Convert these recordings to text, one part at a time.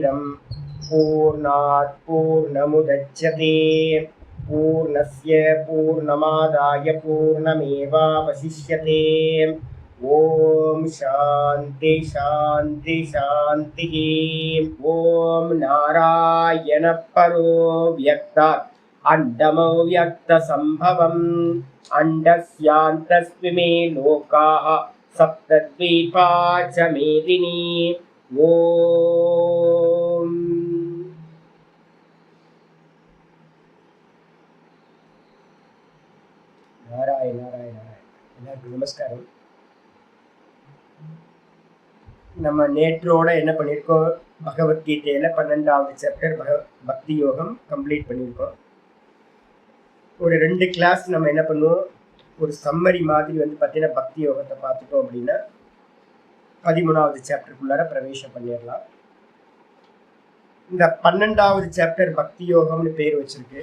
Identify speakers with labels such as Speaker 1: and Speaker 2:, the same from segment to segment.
Speaker 1: पूर्णमिदं पूर्णात् पूर्णमुदच्यते पूर्णस्य पूर्णमादाय पूर्णमेवावशिष्यते। ओम शांति शांति शांति। ओम नारायण परो व्यक्त अंडमव्यक्त संभवम् अंडस्यान्तस्मिमे लोकाः सप्तद्वीपा च मेदिनी। ओम नारायण नारायण नारायण। நமஸ்காரம். நம்ம நேற்றோட என்ன பண்ணியிருக்கோம், பகவத்கீதையில 12வது சாப்டர் பக்தி யோகம் கம்ப்ளீட் பண்ணியிருக்கோம். ஒரு 2 கிளாஸ் நம்ம என்ன பண்ணுவோம், ஒரு சம்மரி மாதிரி பார்த்தீங்கன்னா பக்தி யோகத்தை பார்த்துட்டோம் அப்படின்னா 13வது சாப்டருக்குள்ளார பிரவேசம் பண்ணிடலாம். இந்த 12வது சாப்டர் பக்தி யோகம்னு பேர் வச்சிருக்கு.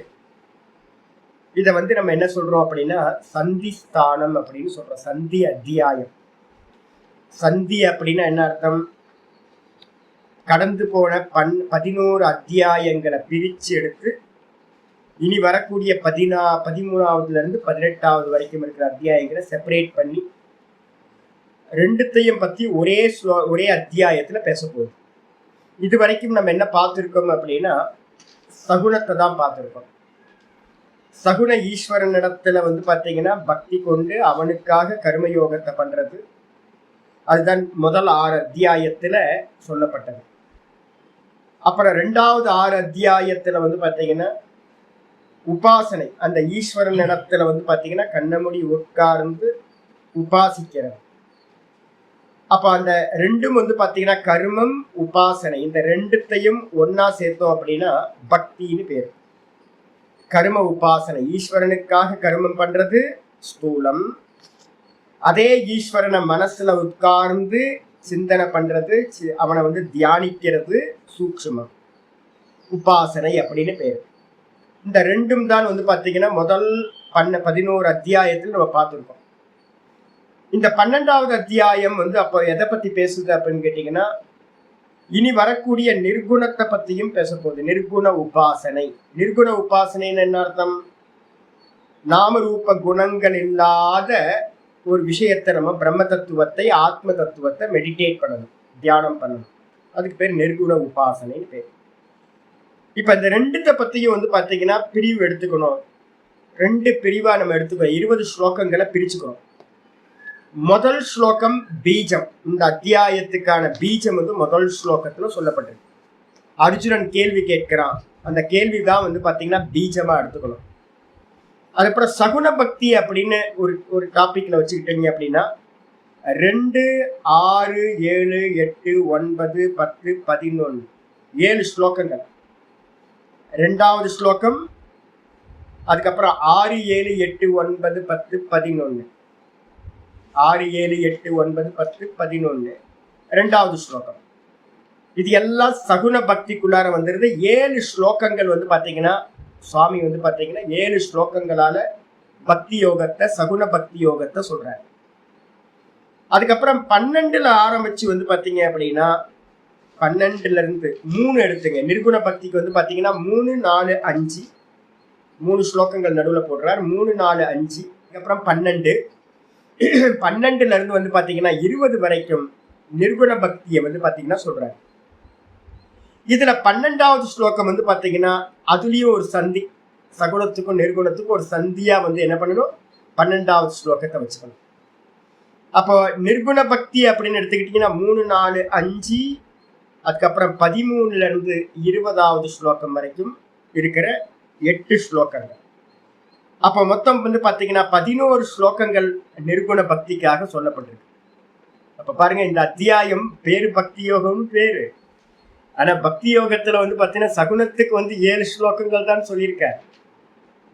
Speaker 1: இதை நம்ம என்ன சொல்றோம் அப்படின்னா சந்தி ஸ்தானம் அப்படின்னு சொல்றோம். சந்தி அத்தியாயம். சந்தி அப்படின்னா என்ன அர்த்தம், கடந்து போன 11 அத்தியாயங்களை பிரிச்சு எடுத்து இனி வரக்கூடிய 13ஆவதுல இருந்து 18வது வரைக்கும் இருக்கிற அத்தியாயங்களை செப்பரேட் பண்ணி ரெண்டுத்தையும் பத்தி ஒரே அத்தியாயத்துல பேச போகுது. இது வரைக்கும் நம்ம என்ன பார்த்துருக்கோம் அப்படின்னா சகுனத்தை தான் பார்த்துருக்கோம். சகுன ஈஸ்வரனிடத்துல பார்த்தீங்கன்னா பக்தி கொண்டு அவனுக்காக கர்மயோகத்தை பண்றது, அதுதான் முதல் 6 அத்தியாயத்துல சொல்லப்பட்டது. அப்புறம் 2வது 6 அத்தியாயத்துல பார்த்தீங்கன்னா உபாசனை, அந்த ஈஸ்வரன் இடத்துல பார்த்தீங்கன்னா கண்ணமுடி உட்கார்ந்து உபாசிக்கிறது. அப்ப அந்த ரெண்டும் பார்த்தீங்கன்னா கர்மம் உபாசனை, இந்த ரெண்டுத்தையும் ஒன்னா சேர்த்தோம் அப்படின்னா பக்தின்னு பேரு. கர்ம உபாசனை, ஈஸ்வரனுக்காக கர்மம் பண்றது ஸ்தூலம், அதே ஈஸ்வரனை மனசுல உட்கார்ந்து சிந்தனை பண்றது, அவனை தியானிக்கிறது சூக்ஷ்மம், உபாசனை அப்படின்னு பேரு. இந்த ரெண்டும் தான் பார்த்தீங்கன்னா முதல் 11 அத்தியாயத்தில் நம்ம பார்த்துருக்கோம். இந்த 12வது அத்தியாயம் அப்போ எதை பத்தி பேசுது அப்படின்னு கேட்டீங்கன்னா இனி வரக்கூடிய நிர்குணத்தை பத்தியும் பேச போகுது. நிர்குண உபாசனை. நிர்குண உபாசனைன்னு என்ன அர்த்தம், நாம ரூப குணங்கள் இல்லாத ஒரு விஷயத்தை நம்ம பிரம்ம தத்துவத்தை ஆத்ம தத்துவத்தை மெடிடேட் பண்ணணும், தியானம் பண்ணணும். அதுக்கு பேர் நிர்குண உபாசனைன்னு பேர். இப்ப இந்த ரெண்டுத்தை பத்தியும் பாத்தீங்கன்னா பிரிவு எடுத்துக்கணும். 2 பிரிவா நம்ம எடுத்துக்கணும். 20 ஸ்லோகங்களை பிரிச்சுக்கணும். முதல் ஸ்லோகம் பீஜம். இந்த அத்தியாயத்துக்கான பீஜம் முதல் ஸ்லோகத்துல சொல்லப்பட்டிருக்கு. அர்ஜுனன் கேள்வி கேட்கிறான், அந்த கேள்விதான் பாத்தீங்கன்னா பீஜமா எடுத்துக்கணும். அதுக்கப்புறம் சகுன பக்தி அப்படின்னு ஒரு டாபிக்ல வச்சுக்கிட்டீங்க அப்படின்னா 2, 6, 7, 8, 9, 10, 11 7 ஸ்லோகங்கள். 2வது ஸ்லோகம், அதுக்கப்புறம் 6, 7, 8, 9, 10, 11 6, 7, 8, 9, 10, 11 2வது ஸ்லோகம். இது எல்லாம் சகுன பக்திக்குள்ளார வந்துருது. 7 ஸ்லோகங்கள் பாத்தீங்கன்னா சுவாமி பாத்தீங்கன்னா 7 ஸ்லோகங்களால பக்தி யோகத்தை, சகுன பக்தி யோகத்தை சொல்றாரு. அதுக்கப்புறம் 12ல ஆரம்பிச்சு பாத்தீங்க அப்படின்னா 12ல இருந்து 3 எடுத்துங்க. நிர்குண பக்திக்கு பாத்தீங்கன்னா 3, 4, 5 3 ஸ்லோகங்கள் நடுவில் போடுறாரு. 3, 4, 5 அதுக்கப்புறம் 12 12ல இருந்து பாத்தீங்கன்னா 20 வரைக்கும் நிர்குண பக்தியை பாத்தீங்கன்னா சொல்றாரு. இதுல 12வது ஸ்லோகம் பாத்தீங்கன்னா அதுலயும் ஒரு சந்தி, சகுனத்துக்கும் நிர்குணத்துக்கும் ஒரு சந்தியா என்ன பண்ணணும், 12வது ஸ்லோகத்தை வச்சுக்கணும். அப்போ நிர்குண பக்தி அப்படின்னு எடுத்துக்கிட்டீங்கன்னா 3, 4, 5 அதுக்கப்புறம் 13ல இருந்து 20வது ஸ்லோகம் வரைக்கும் இருக்கிற 8 ஸ்லோகங்கள். அப்போ மொத்தம் பாத்தீங்கன்னா 11 ஸ்லோகங்கள் நிர்குண பக்திக்காக சொல்லப்பட்டிருக்கு. அப்ப பாருங்க, இந்த அத்தியாயம் பேரு பக்தி யோகம்னு பேரு. ஆனா பக்தி யோகத்துல பாத்தீங்கன்னா சகுனத்துக்கு 7 ஸ்லோகங்கள் தான் சொல்லியிருக்க.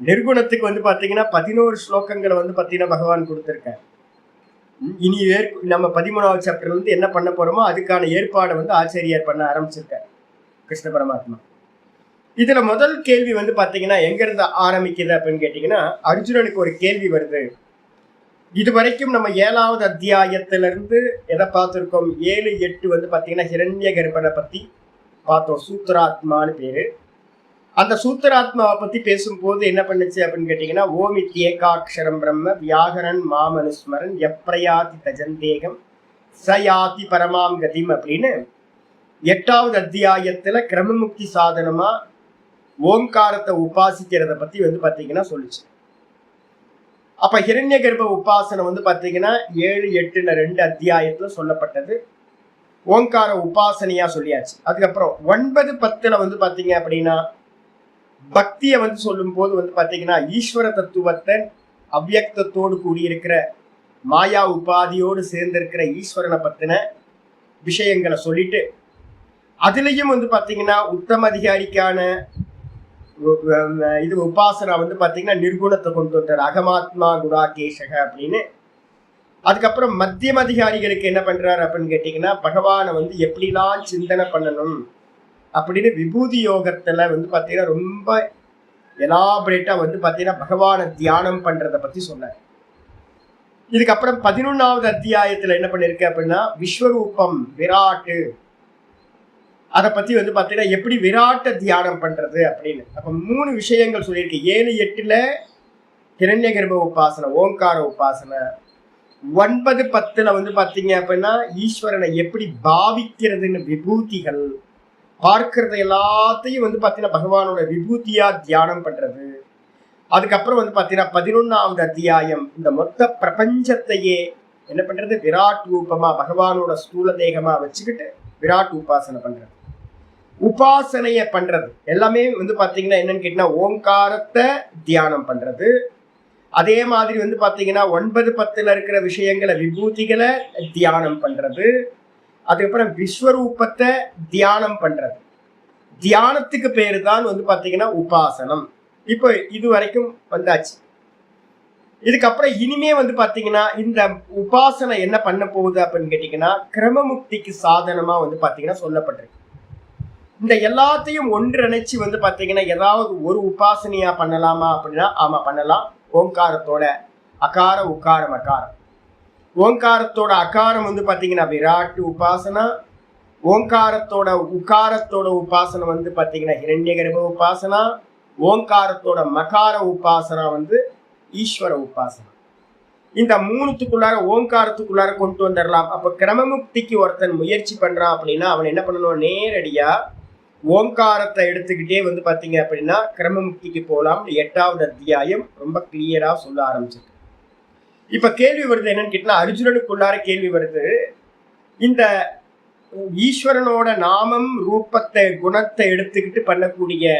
Speaker 1: நிர்குணத்துக்கு பாத்தீங்கன்னா 11 ஸ்லோகங்களை பாத்தீங்கன்னா பகவான் கொடுத்திருக்க. இனி நம்ம 13வது சாப்டர்ல என்ன பண்ண போறோமோ அதுக்கான ஏற்பாடை ஆச்சரியர் பண்ண ஆரம்பிச்சிருக்க கிருஷ்ண பரமாத்மா. இதுல முதல் கேள்வி பாத்தீங்கன்னா எங்க இருந்து ஆரம்பிக்குது அப்படின்னு கேட்டீங்கன்னா அர்ஜுனனுக்கு ஒரு கேள்வி வருது. இது வரைக்கும் நம்ம 7வது அத்தியாயத்திலிருந்து எதை பார்த்துருக்கோம், 7, 8 பாத்தீங்கன்னா ஹிரண்ய கர்ப்பனை பத்தி பார்த்தோம். சூத்திராத்மான்னு பேரு. அந்த சூத்திராத்மாவை பத்தி பேசும்போது என்ன பண்ணுச்சு அப்படின்னு கேட்டீங்கன்னா, ஓமித் ஏகாட்சரம் பிரம்ம வியாகரன் மாமனுஸ்மரன் எப்ரயாதி தஜந்தேகம் சயாதி பரமாம் கதிம் அப்படின்னு 8வது அத்தியாயத்துல கிரமமுக்தி சாதனமா ஓங்காரத்தை உபாசிக்கிறத பத்தி பாத்தீங்கன்னா சொல்லிச்சு. அப்ப ஹிரண்ய கர்ப்ப உபாசனை பாத்தீங்கன்னா 7, 8 2 அத்தியாயத்துல சொல்லப்பட்டது. ஓங்கார உபாசனையா சொல்லியாச்சு. அதுக்கப்புறம் 9, 10 பாத்தீங்க அப்படின்னா பக்தியை சொல்லும் போது பாத்தீங்கன்னா ஈஸ்வர தத்துவத்தை அவ்யக்தத்தோடு கூடியிருக்கிற மாயா உபாதியோடு சேர்ந்திருக்கிற ஈஸ்வரனை பத்தின விஷயங்களை சொல்லிட்டு, அதுலயும் பாத்தீங்கன்னா உத்தம அதிகாரிக்கான இது உபாசனா பாத்தீங்கன்னா நிர்குணத்தை கொண்டு வந்தார், அகமாத்மா குணாகேஷக அப்படின்னு. அதுக்கப்புறம் மத்தியம அதிகாரிகளுக்கு என்ன பண்றாரு அப்படின்னு கேட்டீங்கன்னா, பகவானை எப்படிலாம் சிந்தனை பண்ணணும் அப்படின்னு விபூதி யோகத்துல பாத்தீங்கன்னா ரொம்ப எலாபரேட்டா பாத்தீங்கன்னா பகவானை தியானம் பண்றதை பத்தி சொன்னார். இதுக்கப்புறம் 11வது அத்தியாயத்துல என்ன பண்ணிருக்கு அப்படின்னா விஸ்வரூபம் விராட்டு, அதை பத்தி பாத்தீங்கன்னா எப்படி விராட்ட தியானம் பண்றது அப்படின்னு. அப்ப 3 விஷயங்கள் சொல்லியிருக்கு. 7, 8 ஹிரண்ய கர்ப்ப உபாசனை ஓங்கார உபாசனை, 9, 10 பாத்தீங்க அப்படின்னா ஈஸ்வரனை எப்படி பாவிக்கிறதுன்னு விபூதிகள், பார்க்கறது எல்லாத்தையும் பாத்தீங்கன்னா பகவானோட விபூதியா தியானம் பண்றது. அதுக்கப்புறம் பாத்தீங்கன்னா 11வது அத்தியாயம் இந்த மொத்த பிரபஞ்சத்தையே என்ன பண்றது விராட் ரூபமா பகவானோட ஸ்தூல தேகமா வச்சுக்கிட்டு விராட் உபாசனை பண்றது. உபாசனைய பண்றது எல்லாமே பாத்தீங்கன்னா என்னன்னு கேட்டீங்கன்னா ஓங்காரத்தை தியானம் பண்றது. அதே மாதிரி பாத்தீங்கன்னா 9, 10 இருக்கிற விஷயங்களை விபூதிகளை தியானம் பண்றது. அதுக்கப்புறம் விஸ்வரூபத்தை தியானம் பண்றது. தியானத்துக்கு பேரு தான் பாத்தீங்கன்னா உபாசனம். இப்போ இது வரைக்கும் வந்தாச்சு. இதுக்கப்புறம் இனிமே பாத்தீங்கன்னா இந்த உபாசனை என்ன பண்ண போகுது அப்படின்னு கேட்டீங்கன்னா கிரமமுக்திக்கு சாதனமா பாத்தீங்கன்னா சொல்லப்பட்டிருக்கு. இந்த எல்லாத்தையும் ஒன்றிணைச்சு பாத்தீங்கன்னா ஏதாவது ஒரு உபாசனையா பண்ணலாமா அப்படின்னா ஆமா பண்ணலாம். ஓங்காரத்தோட அகார உக்காரம் அகாரம், ஓங்காரத்தோட அகாரம் பாத்தீங்கன்னா விராட்டு உபாசனா, ஓங்காரத்தோட உக்காரத்தோட உபாசனை பாத்தீங்கன்னா ஹிரண்ய கர்ப்ப உபாசனா, ஓங்காரத்தோட மகார உபாசனா ஈஸ்வர உபாசனா. இந்த 3த்துக்குள்ளார ஓங்காரத்துக்குள்ளார கொண்டு வந்துடலாம். அப்ப கிரமமுக்திக்கு ஒருத்தன் முயற்சி பண்றான் அப்படின்னா அவன் என்ன பண்ணணும், நேரடியா ஓங்காரத்தை எடுத்துக்கிட்டே பாத்தீங்க அப்படின்னா கிரமமுக்திக்கு போகலாம். 8வது அத்தியாயம் ரொம்ப கிளியரா சொல்ல ஆரம்பிச்சிருக்கு. இப்ப கேள்வி வருது என்னன்னு கேட்டா அர்ஜுனனுக்குள்ளார கேள்வி வருது, இந்த ஈஸ்வரனோட நாமம் ரூபத்தை குணத்தை எடுத்துக்கிட்டு பண்ணக்கூடிய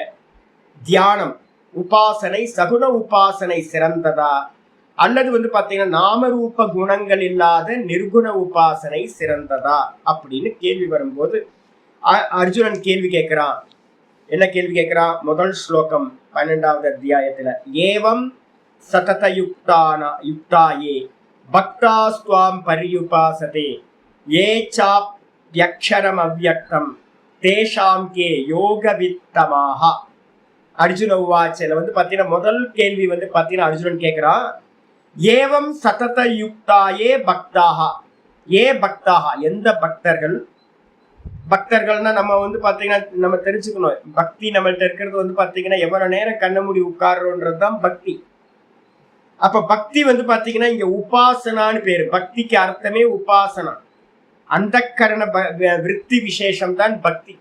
Speaker 1: தியானம் உபாசனை சகுன உபாசனை சிறந்ததா அல்லது பாத்தீங்கன்னா நாமரூப குணங்கள் இல்லாத நிர்குண உபாசனை சிறந்ததா அப்படின்னு கேள்வி வரும்போது அர்ஜுனன் கேள்வி கேட்கிறான். என்ன கேள்வி கேட்கிறான்? முதல் ஸ்லோகம் 12வது அத்தியாயத்துல ஏவம் சதத யுக்தாயே பக்தாஸ்துவாம் பரியுபாசதே ஏ சாப்யக்ஷரம் அவ்யக்தம் தேஷாம் கே யோகவித்தமாக. அர்ஜுன உவாச்சல பாத்தீங்கன்னா முதல் கேள்வி பாத்தீங்கன்னா அர்ஜுனன் கேட்கிறான், ஏவம் சதத யுக்தாயே பக்தாக, ஏ பக்தாக எந்த பக்தர்கள். பக்தர்கள்னா நம்ம பாத்தீங்கன்னா நம்ம தெரிஞ்சுக்கணும், பக்தி நம்மள்ட்ட இருக்கிறது பாத்தீங்கன்னா எவ்வளவு நேரம் கண்ண மூடி உட்கார்றோன்றதுதான் பக்தி. அப்ப பக்தி பாத்தீங்கன்னா இங்க உபாசனான்னு பேரு. பக்திக்கு அர்த்தமே உபாசனா. அந்த கரண விருத்தி விசேஷம் தான் பக்தி.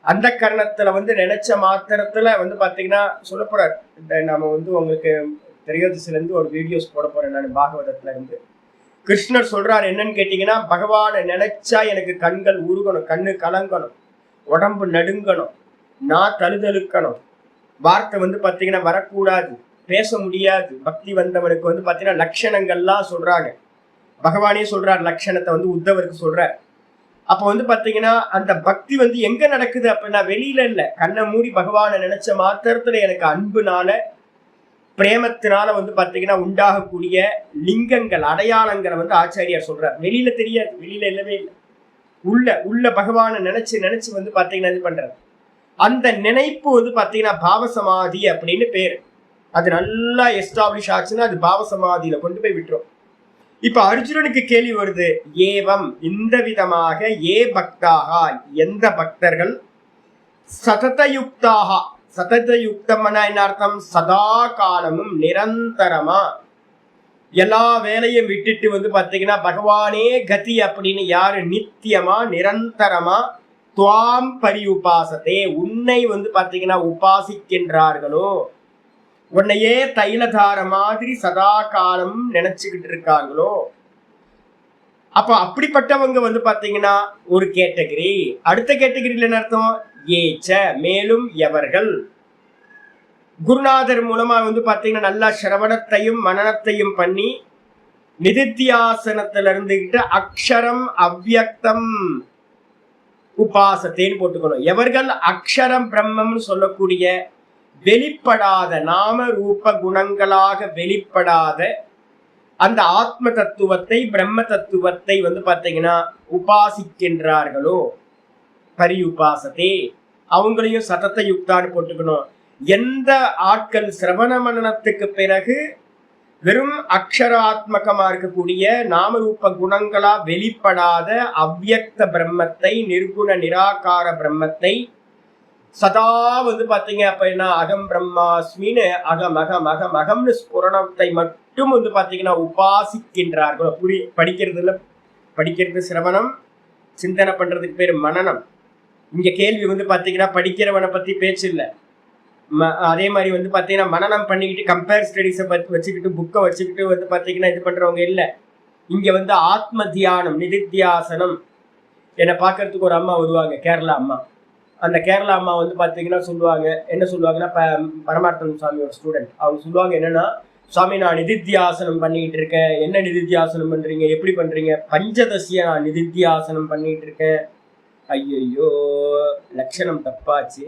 Speaker 1: அந்த கரணத்துல நினைச்ச மாத்திரத்துல பாத்தீங்கன்னா சொல்ல போறாரு. நம்ம உங்களுக்கு திரையோதசில இருந்து ஒரு வீடியோஸ் போட போறேன் நான் பாகவதத்துல இருந்து. கிருஷ்ணர் சொல்றாரு என்னன்னு கேட்டீங்கன்னா, பகவானை நினைச்சா எனக்கு கண்கள் உருகணும், கண்ணு கலங்கணும், உடம்பு நடுங்கணும், நான் தழுதழுக்கணும், வார்த்தை பாத்தீங்கன்னா வரக்கூடாது, பேச முடியாது. பக்தி வந்தவனுக்கு பாத்தீங்கன்னா லட்சணங்கள்லாம் சொல்றாங்க. பகவானே சொல்றார் லட்சணத்தை உத்தவருக்கு சொல்றார். அப்ப பாத்தீங்கன்னா அந்த பக்தி எங்க நடக்குது அப்படின்னா வெளியில இல்ல, கண்ணை மூடி பகவானை நினைச்ச மாத்திரத்துல எனக்கு அன்புனால பிரேமத்தினால பாத்தீங்கன்னா உண்டாகக்கூடிய லிங்கங்கள் அடையாளங்களை ஆச்சாரியார் சொல்றார். வெளியில தெரியாது, வெளியில இல்லவே இல்லை, உள்ள பகவானை நினைச்சு பாத்தீங்கன்னா இது பண்றாரு. அந்த நினைப்பு பாத்தீங்கன்னா பாவசமாதி அப்படின்னு பேரு. அது நல்லா எஸ்டாப்ளிஷ் ஆச்சுன்னா அது பாவசமாதியில கொண்டு போய் விட்டுரும். இப்ப அர்ஜுனனுக்கு கேள்வி வருது, ஏவம் இந்த விதமாக ஏ பக்தாக எந்த பக்தர்கள் சததயுக்தாக. சததயுக்தம்னா என்ன அர்த்தம்? சதா காலமும் நிரந்தரமா எல்லா வேலையும் விட்டுட்டு வந்து பாத்தீங்கன்னா பகவானே கதி அப்படின்னு யாரு நித்தியமா நிரந்தரமா துவாம் பரியுபாசத்தே உன்னை வந்து பாத்தீங்கன்னா உபாசிக்கின்றார்களோ, உன்னையே தைலதார மாதிரி சதா காலம் நினைச்சுக்கிட்டு இருக்காங்களோ, அப்ப அப்படிப்பட்டவங்க வந்து பாத்தீங்கன்னா ஒரு கேட்டகரி. அடுத்த கேட்டகரியில என்ன அர்த்தம்? ஏச்ச மேலும் எவர்கள் குருநாதர் மூலமா வந்து பாத்தீங்கன்னா நல்லா சிரவணத்தையும் மனனத்தையும் பண்ணி நிதித்தியாசனத்துல இருந்துகிட்டு அக்ஷரம் அவ்யக்தம் உபாசத்தேன்னு போட்டுக்கணும். எவர்கள் அக்ஷரம் பிரம்மம்னு சொல்லக்கூடிய வெளிப்படாத நாம ரூப குணங்களாக வெளிப்படாத அந்த ஆத்ம தத்துவத்தை பிரம்ம தத்துவத்தை வந்து பாத்தீங்கன்னா உபாசிக்கின்றார்களோ, பரி உபாசத்தே அவங்களையும் சதத்த யுக்தான்னு போட்டுக்கணும். எந்த ஆட்கள் சிரவண மனனத்துக்கு பிறகு வெறும் அக்ஷராத்மகமா இருக்கக்கூடிய நாமரூப குணங்களா வெளிப்படாத அவ்யக்த பிரம்மத்தை, நிர்குண நிராகார பிரம்மத்தை சதா வந்து பாத்தீங்க அப்படின்னா அகம் பிரம்மாஸ்மின்னு அகம் அகம் அகம் அகம்னு ஸ்புரணத்தை மட்டும் வந்து பாத்தீங்கன்னா உபாசிக்கின்றார்களோ. படிக்கிறது சிரவணம், சிந்தனை பண்றதுக்கு பேரு மனனம். இங்க கேள்வி வந்து பாத்தீங்கன்னா படிக்கிறவனை பத்தி பேச்சு இல்லை. அதே மாதிரி வந்து பாத்தீங்கன்னா மனனம் பண்ணிக்கிட்டு கம்பேர் ஸ்டடிஸை வச்சுக்கிட்டு புக்கை வச்சுக்கிட்டு வந்து பாத்தீங்கன்னா இது பண்றவங்க இல்லை. இங்க வந்து ஆத்ம தியானம், நிதித்தியாசனம். என்னை பார்க்கறதுக்கு ஒரு அம்மா வருவாங்க, கேரளா அம்மா. அந்த கேரளா அம்மா வந்து பாத்தீங்கன்னா சொல்லுவாங்க, என்ன சொல்லுவாங்கன்னா பரமார்த்தன் சுவாமியோட ஸ்டூடெண்ட். அவங்க சொல்லுவாங்க என்னன்னா, சுவாமி நான் நிதித்தியாசனம் பண்ணிட்டு இருக்கேன். என்ன நிதித்தியாசனம் பண்றீங்க, எப்படி பண்றீங்க? பஞ்சதசிய நான் நிதித்தியாசனம் பண்ணிட்டு இருக்கேன். ஐயோ லட்சணம் தப்பாச்சு.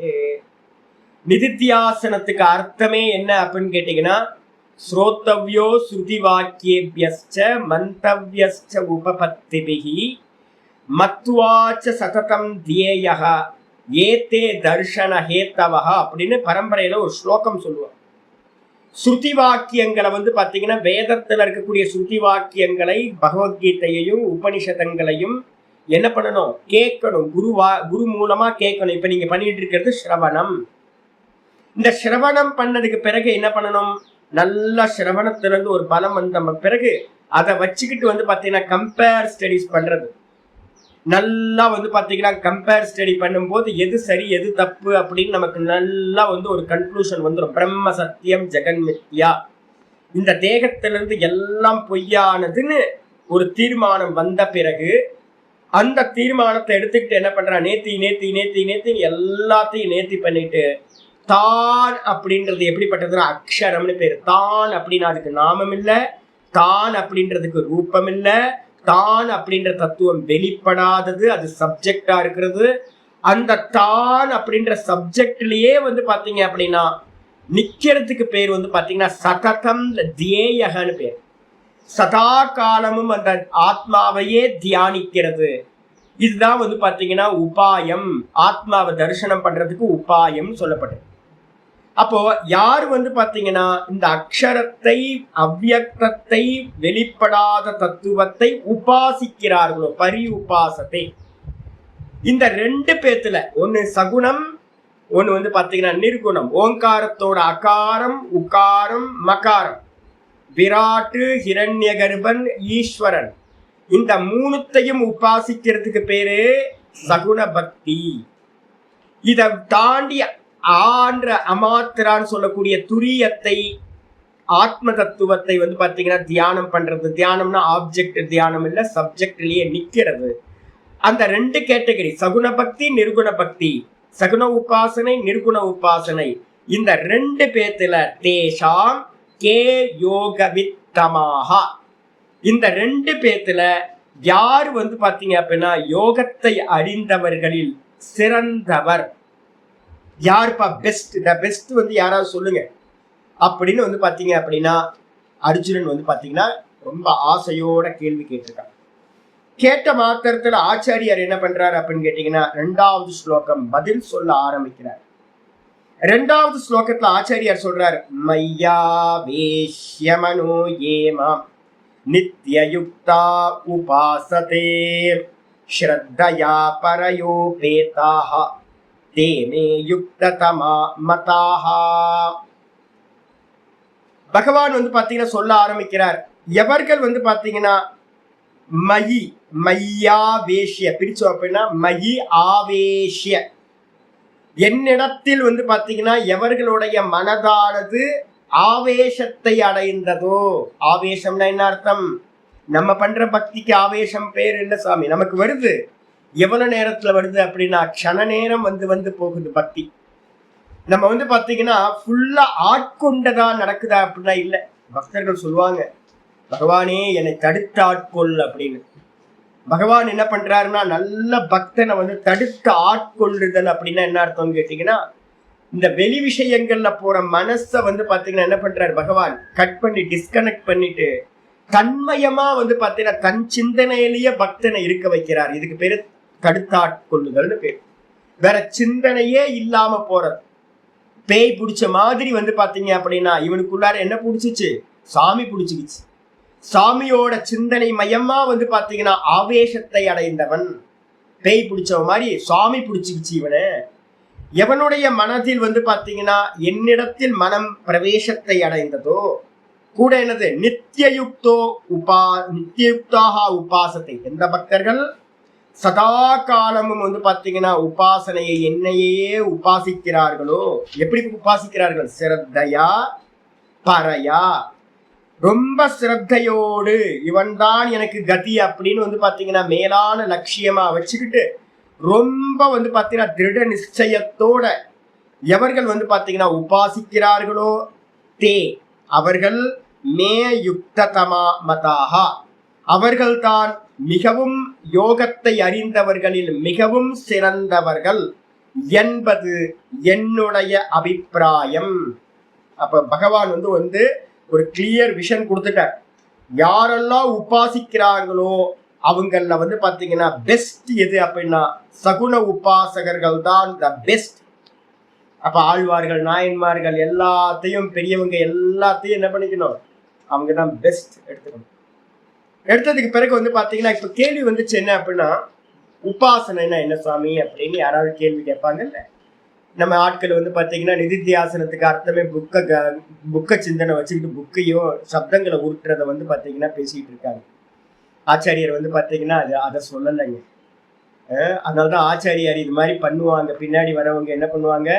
Speaker 1: நிதித்தியாசனத்துக்கு அர்த்தமே என்ன அப்படின்னு கேட்டீங்கன்னா, ஸ்ரோத்தவ்யோ ஸ்ருதி வாக்கியேபியஸ்ச மந்தவ்யஸ்ச உபபத்திபிஹி மத்வாச்ச சததம் தியேயஹ ஏதே தர்ஷன ஹேத்தவஹ அப்படின்னு பரம்பரையில ஒரு ஸ்லோகம் சொல்லுவாங்க. ஸ்ருதி வாக்கியங்களை வந்து பாத்தீங்கன்னா வேதத்துல இருக்கக்கூடிய ஸ்ருதி வாக்கியங்களை, பகவத்கீதையையும் உபனிஷதங்களையும் என்ன பண்ணணும்? கேட்கணும். குரு மூலமா கேட்கணும். இப்ப நீங்க பண்ணிட்டு இருக்கிறது சிரவணம். இந்த சிரவணம் பண்ணதுக்கு பிறகு என்ன பண்ணணும்? நல்ல சிரவணத்திலிருந்து ஒரு பலம் வந்த பிறகு அதை வச்சுக்கிட்டு வந்து பாத்தீங்கன்னா கம்பேர் ஸ்டடிஸ் பண்றது. நல்லா வந்து பாத்தீங்கன்னா கம்பேர் ஸ்டடி பண்ணும்போது எது சரி எது தப்பு அப்படின்னு நமக்கு நல்லா வந்து ஒரு கன்க்ளூஷன் வந்துடும். பிரம்ம சத்தியம் ஜெகன்மித்யா, இந்த தேகத்திலிருந்து எல்லாம் பொய்யானதுன்னு ஒரு தீர்மானம் வந்த பிறகு அந்த தீர்மானத்தை எடுத்துக்கிட்டு என்ன பண்றா? நேத்தி எல்லாத்தையும் நேத்தி பண்ணிட்டு தான் அப்படின்றது எப்படிப்பட்டதுன்னா அக்ஷரம்னு பேரு. தான் அப்படின்னா அதுக்கு நாமம் இல்லை, தான் அப்படின்றதுக்கு ரூபம் இல்லை, தான் அப்படின்ற தத்துவம் வெளிப்படாதது, அது சப்ஜெக்டா இருக்கிறது. அந்த தான் அப்படின்ற சப்ஜெக்ட்லயே வந்து பாத்தீங்க அப்படின்னா நிக்கிறதுக்கு பேர் வந்து பாத்தீங்கன்னா சததம் தியேயகன்னு பேர். சதா காலமும் அந்த ஆத்மாவையே தியானிக்கிறது. இதுதான் வந்து பாத்தீங்கன்னா உபாயம். ஆத்மாவை தரிசனம் பண்றதுக்கு உபாயம் சொல்லப்பட்டது. அப்போ யார் வந்து பாத்தீங்கன்னா இந்த அக்ஷரத்தை, அவ்யக்தத்தை, வெளிப்படாத தத்துவத்தை உபாசிக்கிறார்களோ, பரி உபாசத்தை. இந்த ரெண்டு பேத்துல ஒண்ணு சகுணம், ஒண்ணு வந்து பாத்தீங்கன்னா நிர்குணம். ஓங்காரத்தோட அகாரம், உகாரம், மகாரம், விராட்டு, ஹிரண்ய கர்ப்பன், ஈஸ்வரன், இந்த மூணுத்தையும் உபாசிக்கிறதுக்கு பேரு சகுண பக்தி. இதை தாண்டி ஆன்ற அமாத்திரான்னு சொல்லக்கூடிய துரியத்தை, ஆத்ம தத்துவத்தை வந்து பாத்தீங்கன்னா தியானம் பண்றது. தியானம்னா ஆப்ஜெக்ட் தியானம் இல்ல, சப்ஜெக்ட்லயே நிக்கிறது. அந்த ரெண்டு கேட்டகரி, சகுண பக்தி, நிர்குண பக்தி, சகுண உபாசனை, நிர்குண உபாசனை, இந்த ரெண்டு பேத்துல தேஷாம் கே யோகவித்தமாக, இந்த ரெண்டு பேத்துல யார் வந்து பாத்தீங்க அப்படின்னா யோகத்தை அறிந்தவர்களில் சிறந்தவர் யாருப்பா? பெஸ்ட், த பெஸ்ட் வந்து யாராவது சொல்லுங்க அப்படின்னு வந்து பாத்தீங்க அப்படின்னா அர்ஜுனன் வந்து பாத்தீங்கன்னா ரொம்ப ஆசையோட கேள்வி கேட்டிருக்கான். கேட்ட மாத்திரத்துல ஆச்சாரியார் என்ன பண்றாரு அப்படின்னு கேட்டீங்கன்னா 2வது ஸ்லோகம் பதில் சொல்ல ஆரம்பிக்கிறார். 2வது ஸ்லோகத்துல ஆச்சாரியார் சொல்றாரு, மையா வேஷ்யமனோ ஏமாம் நித்யயுக்தா உபாசதே ஸ்ரத்தயா பரயோபேதாஹ தே மே யுக்ததமா மதாஹா. பகவான் வந்து பாத்தீங்கன்னா சொல்ல ஆரம்பிக்கிறார். எவர்கள் வந்து பாத்தீங்கன்னா மயி மையாவேஷ்ய பிரிச்சோம் அப்படின்னா மயி ஆவேஷ்ய, என்னிடத்தில் வந்து பாத்தீங்கன்னா எவர்களுடைய மனதானது ஆவேசத்தை அடைந்ததோ. ஆவேசம்னா என்ன அர்த்தம்? நம்ம பண்ற பக்திக்கு ஆவேசம் பேர் இல்ல சாமி, நமக்கு வருது. எவ்வளவு நேரத்துல வருது அப்படின்னா க்ஷண நேரம் வந்து வந்து போகுது பக்தி. நம்ம வந்து பாத்தீங்கன்னா ஃபுல்லா ஆட்கொண்டதா நடக்குதா அப்படின்னா இல்ல. பக்தர்கள் சொல்லுவாங்க, பகவானே என்னை தடுத்து ஆட்கொள் அப்படின்னு. பகவான் என்ன பண்றாருன்னா நல்ல பக்தனை வந்து தடுத்து ஆட்கொள்ளுதல் அப்படின்னா என்ன அர்த்தம்னு கேட்டீங்கன்னா, இந்த வெளி விஷயங்கள்ல போற மனசை வந்து பாத்தீங்கன்னா என்ன பண்றாரு பகவான், கட் பண்ணி டிஸ்கனெக்ட் பண்ணிட்டு தன்மயமா வந்து பாத்தீங்கன்னா தன் சிந்தனையிலேயே பக்தனை இருக்க வைக்கிறார். இதுக்கு பேரு தடுத்தாட்கொள்ளுதல்னு பேரு. வேற சிந்தனையே இல்லாம போறது. பேய் பிடிச்ச மாதிரி வந்து பாத்தீங்க அப்படின்னா இவனுக்குள்ளார என்ன பிடிச்சிச்சு? சாமி பிடிச்சிக்கிச்சு. சாமியோட சிந்தனை மையமா வந்து பாத்தீங்கன்னா ஆவேசத்தை அடைந்தவன். பேய் பிடிச்சவ மாதிரி சாமி பிடிச்சிக்கிச்சு இவனை. எவனுடைய மனதில் வந்து பாத்தீங்கன்னா என்னிடத்தில் மனம் பிரவேசத்தை அடைந்ததோ, கூட என்னது நித்தியயுக்தோ நித்தியயுக்தாக உபாசத்தை, எந்த பக்தர்கள் சதா காலமும் வந்து பாத்தீங்கன்னா உபாசனையை என்னையே உபாசிக்கிறார்களோ. எப்படி உபாசிக்கிறார்கள்? சிரத்தையா பரையா, ரொம்ப சிரத்தையோடு இவன் தான் எனக்கு கதி அப்படின்னு வந்து பாத்தீங்கன்னா மேலான லட்சியமா வச்சுக்கிட்டு ரொம்ப வந்து பாத்தீங்கன்னா திருட நிச்சயத்தோட எவர்கள் வந்து பாத்தீங்கன்னா உபாசிக்கிறார்களோ தே அவர்கள் மே யுக்ததமா மதாஹா, அவர்கள் தான் மிகவும் யோகத்தை அறிந்தவர்களில் மிகவும் சிறந்தவர்கள் என்பது என்னுடைய அபிப்பிராயம். அப்ப பகவான் வந்து ஒரு கிளியர் விஷன் கொடுத்துட்டார். யாரெல்லாம் உபாசிக்கிறாங்களோ அவங்கள வந்து பாத்தீங்கன்னா பெஸ்ட் எது அப்படின்னா சகுன உபாசகர்கள் தான் த பெஸ்ட். அப்ப ஆழ்வார்கள் நாயன்மார்கள் எல்லாத்தையும் பெரியவங்க எல்லாத்தையும் என்ன பண்ணிக்கணும்? அவங்க தான் பெஸ்ட் எடுத்துக்கணும். எடுத்ததுக்கு பிறகு வந்து பாத்தீங்கன்னா இப்ப கேள்வி வந்துச்சு என்ன அப்படின்னா, உபாசனைனா என்ன சுவாமி அப்படின்னு யாராவது கேள்வி கேட்பாங்கல்ல. நம்ம ஆட்கள் வந்து பாத்தீங்கன்னா நிதித்தியாசனத்துக்கு அர்த்தமே புக்க சிந்தனை வச்சுக்கிட்டு புக்கையும் சப்தங்களை உருட்டுறத வந்து பாத்தீங்கன்னா பேசிட்டு இருக்காங்க. ஆச்சாரியர் வந்து பாத்தீங்கன்னா அதை சொல்லலைங்க. அதனாலதான் ஆச்சாரியார் இது மாதிரி பண்ணுவாங்க. பின்னாடி வரவங்க என்ன பண்ணுவாங்க,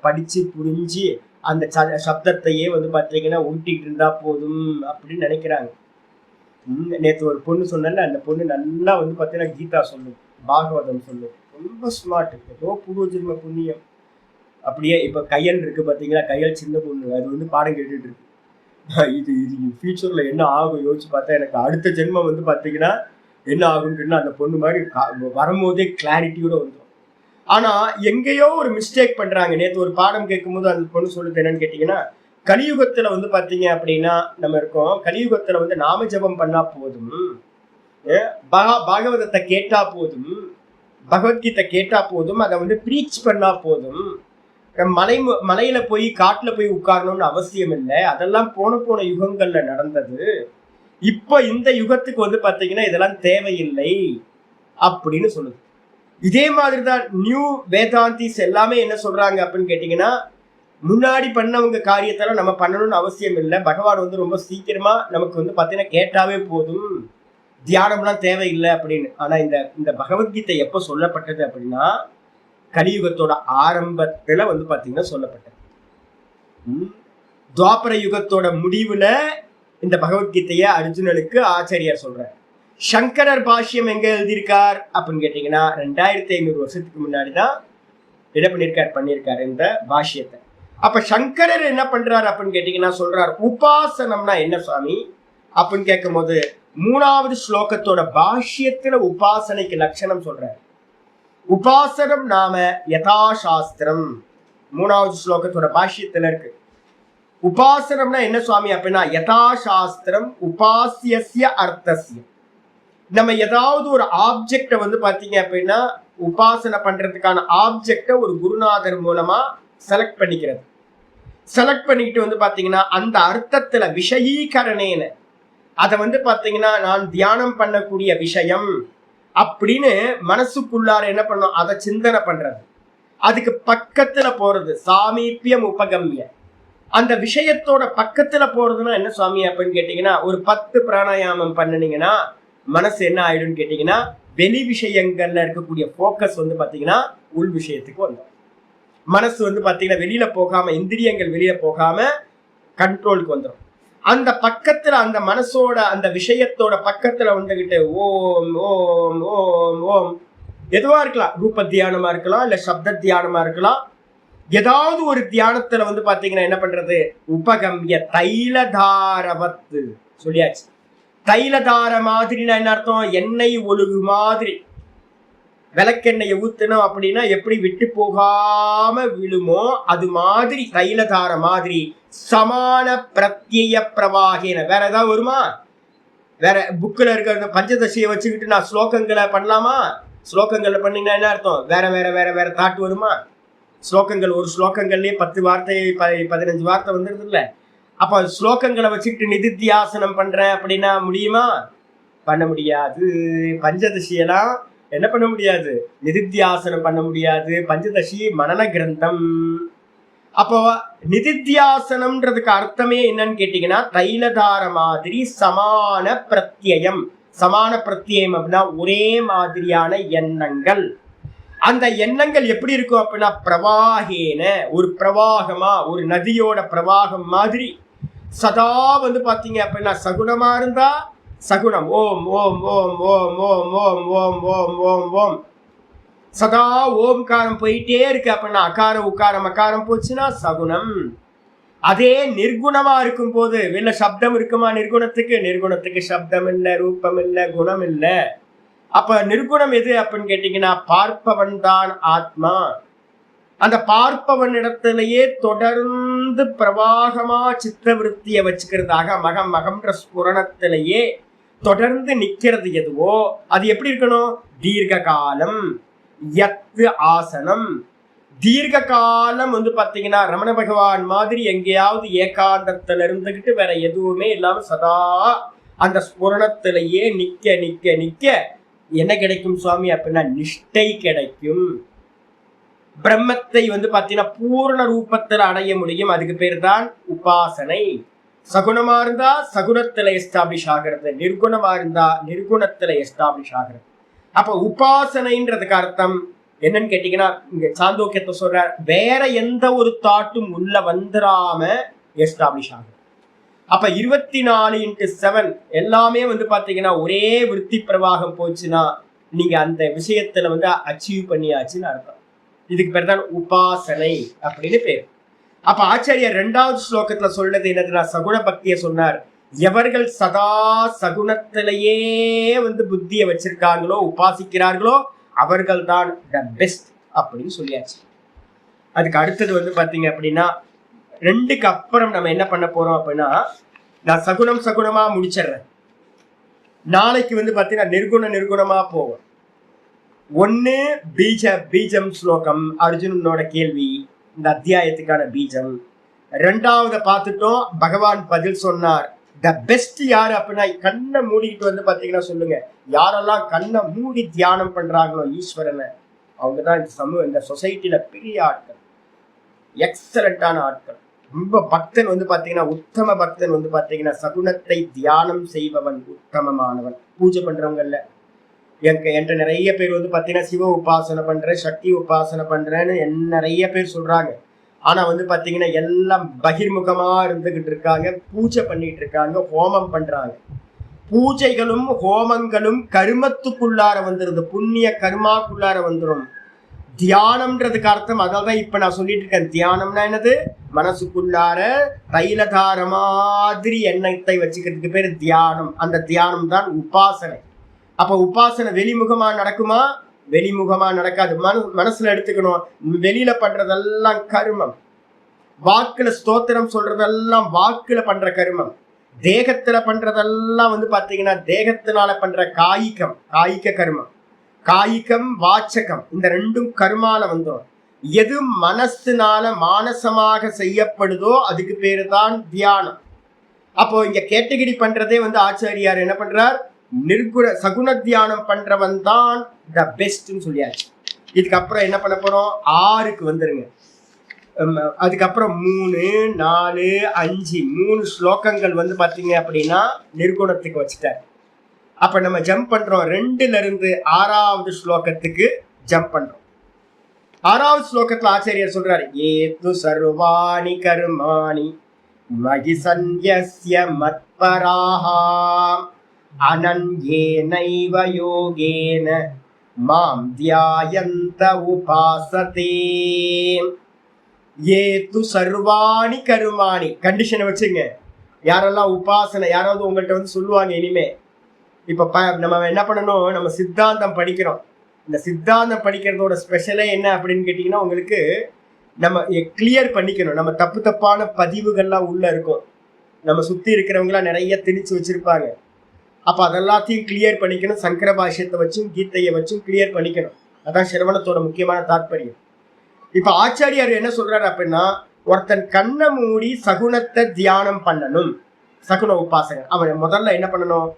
Speaker 1: படிச்சு புரிஞ்சு அந்த சப்தத்தையே வந்து பாத்தீங்கன்னா உருட்டிட்டு இருந்தா போதும் அப்படின்னு நினைக்கிறாங்க. நேற்று ஒரு பொண்ணு சொன்னல, அந்த பொண்ணு நல்லா வந்து பாத்தீங்கன்னா கீதா சொல்லும், பாகவதம் சொல்லும், ரொம்ப ஸ்மார்ட், ஏதோ பூர்வ ஜென்ம புண்ணியம். அப்படியே இப்ப கையல் இருக்கு பாத்தீங்களா, கையல் சின்ன பொண்ணு, அது வந்து பாடம் கேட்டுட்டு இருக்கு. இது ஃபியூச்சர்ல என்ன ஆகும் யோசிச்சு பார்த்தா எனக்கு அடுத்த ஜென்மம் வந்து பாத்தீங்கன்னா என்ன ஆகுன்னு அந்த பொண்ணு மாதிரி வரும்போதே கிளாரிட்டியோட வந்துடும். ஆனா எங்கேயோ ஒரு மிஸ்டேக் பண்றாங்க. நேற்று ஒரு பாடம் கேட்கும் போது அந்த பொண்ணு சொல்லுது என்னன்னு கேட்டீங்கன்னா, கலியுகத்துல வந்து பாத்தீங்க அப்படின்னா நம்ம இருக்கோம், கலியுகத்துல வந்து நாம ஜபம் பண்ணா போதும், பாகவதத்தை கேட்டா போதும், பகவத்கீதை கேட்டா போதும், அதை வந்து ப்ரீச் பண்ணா போதும், மலையில போய் காட்டுல போய் உட்காரணும்னு அவசியம் இல்லை, அதெல்லாம் போன யுகங்கள்ல நடந்தது. இப்ப இந்த யுகத்துக்கு வந்து பாத்தீங்கன்னா இதெல்லாம் தேவையில்லை அப்படின்னு சொல்லுது. இதே மாதிரிதான் நியூ வேதாந்திஸ் எல்லாமே என்ன சொல்றாங்க அப்படின்னு கேட்டீங்கன்னா, முன்னாடி பண்ணவங்க காரியத்தெல்லாம் நம்ம பண்ணணும்னு அவசியம் இல்லை, பகவான் வந்து ரொம்ப சீக்கிரமா நமக்கு வந்து பாத்தீங்கன்னா கேட்டாவே போதும், தியானம்லாம் தேவையில்லை அப்படின்னு. ஆனா இந்த பகவத்கீதை எப்ப சொல்லப்பட்டது அப்படின்னா கலியுகத்தோட ஆரம்பத்துல வந்து பாத்தீங்கன்னா சொல்லப்பட்டது. துவாபர யுகத்தோட முடிவுல இந்த பகவத்கீதைய அர்ஜுனனுக்கு ஆச்சாரியார் சொல்றார். சங்கரர் பாஷ்யம் எங்க எழுதியிருக்கார் அப்படின்னு கேட்டீங்கன்னா 2500 வருஷத்துக்கு முன்னாடிதான் என்ன பண்ணியிருக்காரு இந்த பாஷ்யத்தை. அப்ப சங்கரர் என்ன பண்றாரு அப்படின்னு கேட்டீங்கன்னா சொல்றார், உபாசனம்னா என்ன சுவாமி அப்படின்னு கேட்கும் போது 3வது ஸ்லோகத்தோட பாஷ்யத்துல உபாசனைக்கு லட்சணம் சொல்றாரு. உபாசனம் நாம யதாசாஸ்திரம் 3வது ஸ்லோகத்தோட பாஷ்யத்துல இருக்கு. உபாசனம்னா என்ன சுவாமி அப்படின்னா யதாசாஸ்திரம் உபாசிய அர்த்தசிய. நம்ம ஏதாவது ஒரு ஆப்ஜெக்ட வந்து பாத்தீங்க அப்படின்னா உபாசனை பண்றதுக்கான ஆப்ஜெக்ட ஒரு குருநாதர் மூலமா செலக்ட் பண்ணிக்கிறது. செலக்ட் பண்ணிக்கிட்டு வந்து பாத்தீங்கன்னா அந்த அர்த்தத்துல விஷயீகரணேன அதை வந்து பாத்தீங்கன்னா நான் தியானம் பண்ணக்கூடிய விஷயம் அப்படின்னு மனசுக்குள்ளார என்ன பண்ணும், அதை சிந்தனை பண்றது. அதுக்கு பக்கத்துல போறது சாமீபியம் உபகம்ய. அந்த விஷயத்தோட பக்கத்துல போறதுன்னா என்ன சுவாமி அப்படின்னு கேட்டீங்கன்னா, ஒரு 10 பிராணாயாமம் பண்ணினீங்கன்னா மனசு என்ன ஆயிடும்னு கேட்டீங்கன்னா, வெளி விஷயங்கள்ல இருக்கக்கூடிய போக்கஸ் வந்து பாத்தீங்கன்னா உள் விஷயத்துக்கு வந்துடும். மனசு வந்து பாத்தீங்கன்னா வெளியில போகாம, இந்திரியங்கள் வெளியில போகாம கண்ட்ரோலுக்கு வந்துடும். அந்த பக்கத்துல அந்த மனசோட அந்த விஷயத்தோட பக்கத்துல வந்துகிட்டு ஓம் ஓம் ஓம் ஓம் எதுவா இருக்கலாம், ரூப தியானமா இருக்கலாம், இல்ல சப்த தியானமா இருக்கலாம். ஏதாவது ஒரு தியானத்துல வந்து பாத்தீங்கன்னா என்ன பண்றது, உபகம்ய தைலதாரவத்து சொல்லியாச்சு. தைலதார மாதிரினா என்ன அர்த்தம், எண்ணெய் ஒழுகு மாதிரி. விளக்கெண்ணெயை ஊத்தணும் அப்படின்னா எப்படி விட்டு போகாம விழுமோ அது மாதிரி தைலதார மாதிரி சமான பிரத்யய பிரவாகின. வேற ஏதாவது வருமா? வேற புக்கில் இருக்கிற பஞ்சதசியை வச்சுக்கிட்டு நான் ஸ்லோகங்களை பண்ணலாமா? ஸ்லோகங்களை பண்ணீங்கன்னா என்ன அர்த்தம், வேற வேற வேற வேற தாட்டு வருமா? ஸ்லோகங்கள் ஒரு ஸ்லோகங்கள்லயே 10 வார்த்தை 15 வார்த்தை வந்துருது இல்ல. அப்ப ஸ்லோகங்களை வச்சுக்கிட்டு நிதித்தியாசனம் பண்றேன் அப்படின்னா முடியுமா? பண்ண முடியாது. பஞ்சதசியெல்லாம் என்ன பண்ண முடியாது, நிதித்தியாசனம் பண்ண முடியாது. பஞ்சதசி மனன கிரந்தம். அப்போ நிதித்தியாசனம்ன்றதுக்கு அர்த்தமே என்னன்னு கேட்டீங்கன்னா, தைலதார மாதிரி சமான பிரத்யம். சமான பிரத்யம் அப்படின்னா ஒரே மாதிரியான எண்ணங்கள். அந்த எண்ணங்கள் எப்படி இருக்கும் அப்படின்னா பிரவாகேன, ஒரு பிரவாகமா, ஒரு நதியோட பிரவாகம் மாதிரி சதா வந்து பாத்தீங்க அப்படின்னா சகுனமா இருந்தா சகுனம் ஓம் ஓம் ஓம் ஓம் ஓம் ஓம் ஓம் ஓம் ஓம் ஓம் சதா ஓம்காரம் போயிட்டே இருக்கு அப்படின்னா அகாரம் உக்காரம் அகாரம் போச்சுன்னா சகுனம். அதே நிர்குணமா இருக்கும் போது வெளில சப்தம் இருக்குமா? நிர்குணத்துக்கு சப்தம் இல்லை, ரூபம் இல்லை, குணம் இல்லை. அப்ப நிர்குணம் எது அப்படின்னு கேட்டீங்கன்னா பார்ப்பவன் தான் ஆத்மா. அந்த பார்ப்பவன் இடத்திலேயே தொடர்ந்து பிரவாகமா சித்தவிருத்தியை வச்சுக்கிறதாக மகம் மகம்ன்ற ஸ்புரணத்திலேயே தொடர்ந்து நிக்கிறது எதுவோ அது எப்படி இருக்கணும், தீர்க்க காலம். யத்து ஆசனம். தீர்க்க காலம் வந்து பாத்தீங்கன்னா ரமண பகவான் மாதிரி எங்கேயாவது ஏகாந்தத்துல இருந்துகிட்டு வேற எதுவுமே இல்லாம சதா அந்த ஸ்புரணத்திலேயே நிக்க நிக்க நிக்க என்ன கிடைக்கும் சுவாமி அப்படின்னா நிஷ்டை கிடைக்கும். பிரம்மத்தை வந்து பாத்தீங்கன்னா பூர்ண ரூபத்துல அடைய முடியும். அதுக்கு பேர் தான் உபாசனை. சகுணமா இருந்தா சகுணத்துல எஸ்டாப்ளிஷ் ஆகிறது, நிர்குணமா இருந்தா நிர்குணத்துல எஸ்டாப்ளிஷ் ஆகிறது. அப்ப உபாசனைன்றதுக்கு அர்த்தம் என்னன்னு கேட்டீங்கன்னா, இங்க சாந்தோக்கியத்தை சொல்ற வேற எந்த ஒரு தாட்டும் உள்ள வந்துடாம எஸ்டாப்ளிஷ் ஆகுது. அப்ப 24x7 எல்லாமே வந்து பாத்தீங்கன்னா ஒரே விருத்தி பிரவாகம் போச்சுன்னா நீங்க அந்த விஷயத்துல வந்து அச்சீவ் பண்ணியாச்சுன்னு அர்த்தம். இதுக்கு பேர் தான் உபாசனை அப்படின்னு பேர். அப்ப ஆச்சாரியர் 2வது ஸ்லோகத்துல சொல்றது என்னதுன்னா சகுண பக்திய சொன்னார். எவர்கள் சதா சகுணத்திலேயே வந்து புத்தியை வச்சிருக்காங்களோ உபாசிக்கிறார்களோ அவர்கள் தான் த பெஸ்ட் அப்படின்னு சொல்லியாச்சு. அதுக்கு அடுத்தது வந்து பாத்தீங்க அப்படின்னா 2க்கு அப்புறம் நம்ம என்ன பண்ண போறோம் அப்படின்னா, நான் சகுணமா முடிச்சிடுறேன். நாளைக்கு வந்து பாத்தீங்கன்னா நிர்குணமா போவோம். 1 பீஜம் ஸ்லோகம், அர்ஜுனனோட கேள்வி, இந்த அத்தியாயத்துக்கான பீஜம். 2வது பார்த்துட்டோம், பகவான் பதில் சொன்னார். த பெஸ்ட் யாரு அப்படின்னா கண்ணை மூடிக்கிட்டு வந்து பாத்தீங்கன்னா சொல்லுங்க, யாரெல்லாம் கண்ணை மூடி தியானம் பண்றாங்களோ ஈஸ்வரனை, அவங்கதான் இந்த சொசைட்டில பெரிய ஆட்கள், எக்ஸலண்டான ஆட்கள். ரொம்ப பக்தன் வந்து பாத்தீங்கன்னா உத்தம பக்தன் வந்து பாத்தீங்கன்னா சகுணத்தை தியானம் செய்பவன் உத்தமமானவன். பூஜை பண்றவங்கல்ல என்கிட்ட நிறைய பேர் வந்து பாத்தீங்கன்னா சிவ உபாசனை பண்றேன், சக்தி உபாசனை பண்றேன்னு நிறைய பேர் சொல்றாங்க. ஆனா வந்து பாத்தீங்கன்னா எல்லாம் பகிர்முகமா இருந்துகிட்டு இருக்காங்க, பூஜை பண்ணிட்டு இருக்காங்க, ஹோமம் பண்றாங்க. பூஜைகளும் ஹோமங்களும் கர்மத்துக்குள்ளார வந்துருது, புண்ணிய கர்மாக்குள்ளார வந்துடும். தியானம்ன்றதுக்கு அர்த்தம் அதான் இப்ப நான் சொல்லிட்டு இருக்கேன். தியானம்னா என்னது, மனசுக்குள்ளார தைலதார மாதிரி எண்ணத்தை வச்சுக்கிறதுக்கு பேர் தியானம். அந்த தியானம் தான் உபாசனை. அப்ப உபாசனை வெளிமுகமா நடக்குமா? வெளிமுகமா நடக்காது. மனசுல எடுத்துக்கணும், வெளியில பண்றதெல்லாம் கர்மம். வாக்குல ஸ்தோத்திரம் சொல்றதெல்லாம் வாக்குல பண்ற கர்மம். தேகத்துல பண்றதெல்லாம் வந்து பாத்தீங்கன்னா தேகத்தினால பண்ற காய்க கர்மம். காய்கம் வாச்சகம், இந்த 2ம் கர்மால வந்துடும். எது மனசுனால மானசமாக செய்யப்படுதோ அதுக்கு பேரு தான் தியானம். அப்போ இங்க கேட்டகிரி பண்றதே வந்து ஆச்சாரியார் என்ன பண்றார், சகுண தியானம் பண்றவன் தான் த பெஸ்ட்னு சொல்லியாச்சு. இதுக்கப்புறம் என்ன பண்ண போறோம், 6க்கு வந்துருங்க. அதுக்கப்புறம் 3, 4, 5 3 ஸ்லோகங்கள் வந்து பாத்தீங்க அப்படின்னா நிர்குணத்துக்கு வச்சுட்டார். அப்ப நம்ம ஜம்ப் பண்றோம், 2ல இருந்து 6வது ஸ்லோகத்துக்கு ஜம்ப் பண்றோம். 6வது ஸ்லோகத்துல ஆச்சாரியர் சொல்றாரு, ஏது சர்வாணி கர்மாணி மகி சந்யஸ்ய மத்பராஹா அனன்யேனைவ யோகேன மாம் தியாயந்த உபாசதே. ஏது சர்வாணி கர்மாணி, கண்டிஷனை வச்சுங்க. யாரெல்லாம் உபாசனை, யாராவது உங்கள்கிட்ட வந்து சொல்லுவாங்க இனிமே, இப்ப நம்ம என்ன பண்ணணும், நம்ம சித்தாந்தம் படிக்கிறோம். இந்த சித்தாந்தம் படிக்கிறதோட ஸ்பெஷலே என்ன அப்படின்னு கேட்டீங்கன்னா, உங்களுக்கு நம்ம கிளியர் பண்ணிக்கணும். நம்ம தப்பான பதிவுகள்லாம் உள்ள இருக்கும். நம்ம சுத்தி இருக்கிறவங்களாம் நிறைய திணிச்சு வச்சிருப்பாங்க. அப்ப அதெல்லாத்தையும் கிளியர் பண்ணிக்கணும். சங்கர பாஷ்யத்தை வச்சும் கீதையை வச்சும் கிளியர் பண்ணிக்கணும். அதான் சிரவணத்தோட முக்கியமான தாற்பயம். இப்ப ஆச்சாரியார் என்ன சொல்றாரு அப்படின்னா, ஒருத்தன் கண்ணை மூடி சகுனத்தை தியானம் பண்ணணும். சகுன உபாசகன் அவன் முதல்ல என்ன பண்ணணும்,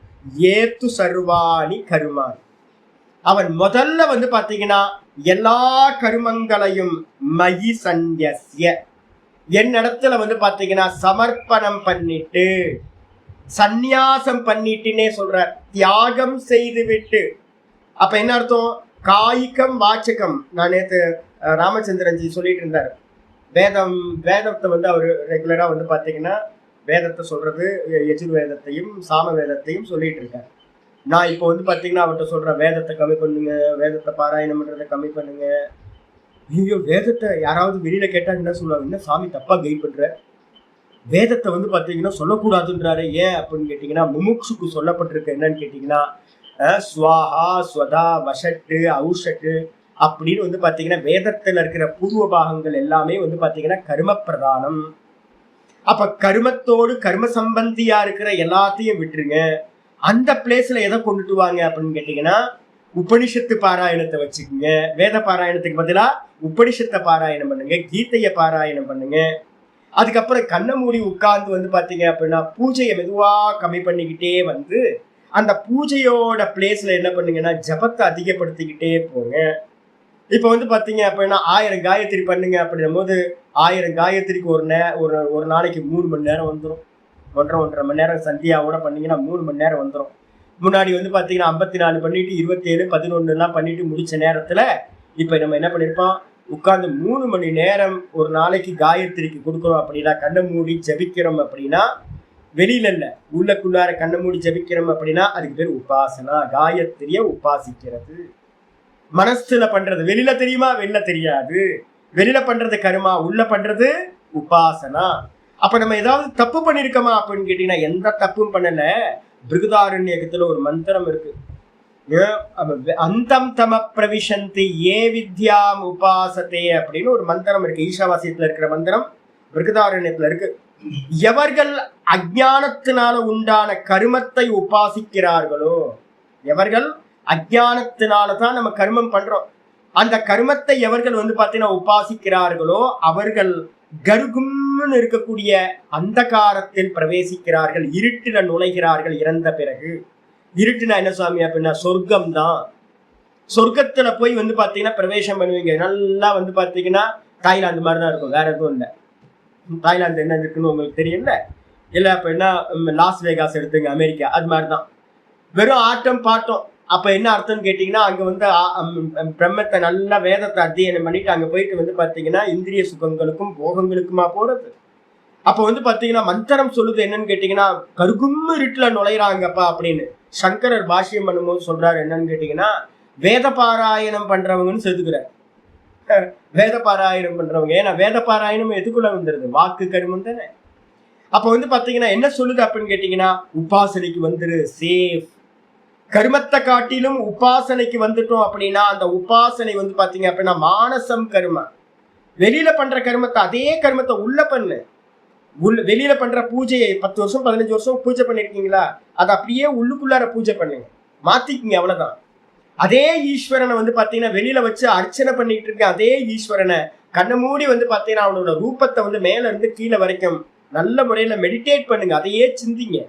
Speaker 1: ஏத்து சர்வாணி கருமானி. அவன் முதல்ல வந்து பாத்தீங்கன்னா எல்லா கருமங்களையும் மயி சந்யஸ்ய, என்னிடத்துல வந்து பாத்தீங்கன்னா சமர்ப்பணம் பண்ணிட்டு, சந்நியாசம் பண்ணிட்டுன்னே சொல்ற, தியாகம் செய்து விட்டு. அப்ப என்ன அர்த்தம், காய்கம் வாச்சகம். நான் நேற்று ராமச்சந்திரன்ஜி சொல்லிட்டு இருந்தார், வேதத்தை வந்து அவர் ரெகுலரா வந்து பாத்தீங்கன்னா வேதத்தை சொல்றது, யஜுர்வேதத்தையும் சாம வேதத்தையும் சொல்லிட்டு இருக்காரு. நான் இப்போ வந்து பாத்தீங்கன்னா அவர்கிட்ட சொல்றேன், வேதத்தை கம்மி பண்ணுங்க, வேதத்தை பாராயணம் பண்றதை கம்மி பண்ணுங்க. ஐயோ, வேதத்தை யாராவது வெளியில கேட்டாங்க என்ன சொல்லுவாங்க, என்ன சாமி தப்பா கைட் பண்ற, வேதத்தை வந்து பாத்தீங்கன்னா சொல்லக்கூடாதுன்றாரு. ஏன் அப்படின்னு கேட்டீங்கன்னா, முமுட்சுக்கு சொல்லப்பட்டிருக்கு என்னன்னு கேட்டீங்கன்னா, ஸ்வாஹா ஸ்வதா வஷட்டு ஔஷட்டு அப்படின்னு வந்து பாத்தீங்கன்னா வேதத்துல இருக்கிற பூர்வ பாகங்கள் எல்லாமே வந்து பாத்தீங்கன்னா கர்ம பிரதானம். அப்ப கர்மத்தோடு கர்ம சம்பந்தியா இருக்கிற எல்லாத்தையும் விட்டுருங்க. அந்த பிளேஸ்ல எதை கொண்டுட்டு வாங்க அப்படின்னு கேட்டீங்கன்னா, உபனிஷத்து பாராயணத்தை வச்சுக்கோங்க. வேத பாராயணத்துக்கு பதிலா உபனிஷத்தை பாராயணம் பண்ணுங்க, கீதைய பாராயணம் பண்ணுங்க. அதுக்கப்புறம் கண்ணை மூடி உட்கார்ந்து வந்து பாத்தீங்க அப்படின்னா பூஜையை மெதுவா கம்மி பண்ணிக்கிட்டே வந்து அந்த பூஜையோட பிளேஸ்ல என்ன பண்ணுங்கன்னா ஜபத்தை அதிகப்படுத்திக்கிட்டே போங்க. இப்ப வந்து பாத்தீங்க அப்படின்னா 1000 காயத்ரி பண்ணுங்க அப்படின்னும் போது 1000 காயத்ரிக்கு ஒரு நாளைக்கு 3 மணி நேரம் வந்துடும். 1.5 மணி நேரம் சந்தியாவோட பண்ணீங்கன்னா 3 மணி நேரம் வந்துடும். முன்னாடி வந்து பாத்தீங்கன்னா 54 பண்ணிட்டு 27, 11 எல்லாம் பண்ணிட்டு முடிச்ச நேரத்துல இப்ப நம்ம என்ன பண்ணிருப்போம், உட்கார்ந்து 3 மணி நேரம் ஒரு நாளைக்கு காயத்ரிக்கு கொடுக்குறோம். அப்படின்னா கண்ணை மூடி ஜபிக்கிறோம் அப்படின்னா, வெளியில இல்ல உள்ளக்குள்ளார கண்ணை மூடி ஜபிக்கிறோம் அப்படின்னா அதுக்கு பேர் உபாசனா. காயத்ரிய உபாசிக்கிறது. மனசுல பண்றது வெளியில தெரியுமா, வெளில தெரியாது. வெளியில பண்றது கர்மா, உள்ள பண்றது உபாசனா. அப்ப நம்ம ஏதாவது தப்பு பண்ணிருக்கோமா அப்படின்னு கேட்டீங்கன்னா எந்த தப்பும் பண்ணல. பிருகதாரண்யத்துல ஒரு மந்திரம் இருக்கு, அந்தம் தம பிரவிசந்தி ஏ வித்யாம் உபாசத்தே அப்படின்னு ஒரு மந்திரம் இருக்கு. ஈஷாவாசியத்துல இருக்கிற மந்திரம் பிருகதாரண்யத்துல இருக்கு. எவர்கள் அஜ்ஞானத்தினால உண்டான கர்மத்தை உபாசிக்கிறார்களோ, எவர்கள் அஜ்ஞானத்தினாலதான் நம்ம கர்மம் பண்றோம், அந்த கர்மத்தை எவர்கள் வந்து பாத்தீங்கன்னா உபாசிக்கிறார்களோ அவர்கள் கருகும்னு இருக்கக்கூடிய அந்தகாரத்தில் பிரவேசிக்கிறார்கள், இருட்டில நுழைகிறார்கள் இறந்த பிறகு. இருட்டுனா என்ன சுவாமி அப்படின்னா சொர்க்கம் தான். சொர்க்கத்துல போய் வந்து பாத்தீங்கன்னா பிரவேசம் பண்ணுவீங்க. நல்லா வந்து பாத்தீங்கன்னா தாய்லாந்து மாதிரிதான் இருக்கும், வேற எதுவும் இல்லை. தாய்லாந்து என்ன இருக்குன்னு உங்களுக்கு தெரியல இல்ல. அப்ப என்ன லாஸ் வேகாஸ் எடுத்துங்க, அமெரிக்கா, அது மாதிரிதான். வெறும் ஆட்டம் பாட்டம். அப்ப என்ன அர்த்தம்னு கேட்டீங்கன்னா, அங்க வந்து பிரம்மத்தை நல்லா வேதத்தை அத்தியனம் பண்ணிட்டு அங்க போயிட்டு வந்து பாத்தீங்கன்னா இந்திரிய சுகங்களுக்கும் போகங்களுக்குமா போறது. அப்ப வந்து பாத்தீங்கன்னா மந்திரம் சொல்லுது என்னன்னு கேட்டீங்கன்னா, கருகும் இருட்டுல நுழைறாங்கப்பா அப்படின்னு. சங்கரர் பாஷ்யம் பண்ணும்போது சொல்றாரு என்னன்னு கேட்டீங்கன்னா, வேத பாராயணம் பண்றவங்கன்னு செதுக்குறாரு. வேத பாராயணம் பண்றவங்க, ஏன்னா வேத பாராயணம் எதுக்குள்ள வந்துருது, வாக்கு கருமம் தானே. அப்ப வந்து பாத்தீங்கன்னா என்ன சொல்லுது அப்படின்னு கேட்டீங்கன்னா, உபாசனைக்கு வந்துரு, சேஃப். கர்மத்தை காட்டிலும் உபாசனைக்கு வந்துட்டோம் அப்படின்னா அந்த உபாசனை வந்து பாத்தீங்க அப்படின்னா மானசம் கர்மம். வெளியில பண்ற கர்மத்தை, அதே கர்மத்தை உள்ள பண்ணு. வெளியில பண்ற பூஜையை 10 வருஷம் 15 வருஷம் பூஜை பண்ணிருக்கீங்களா, அதை அப்படியே உள்ளுக்குள்ளார பூஜை பண்ணுங்க, மாத்திக்கிங்க, அவ்வளவுதான். அதே ஈஸ்வரனை வந்து பாத்தீங்கன்னா வெளியில வச்சு அர்ச்சனை பண்ணிட்டு இருக்க அதே ஈஸ்வரனை கண்ணை மூடி வந்து பாத்தீங்கன்னா அவனோட ரூபத்தை வந்து மேல இருந்து கீழே வரைக்கும் நல்ல முறையில மெடிடேட் பண்ணுங்க, அதையே சிந்திங்க.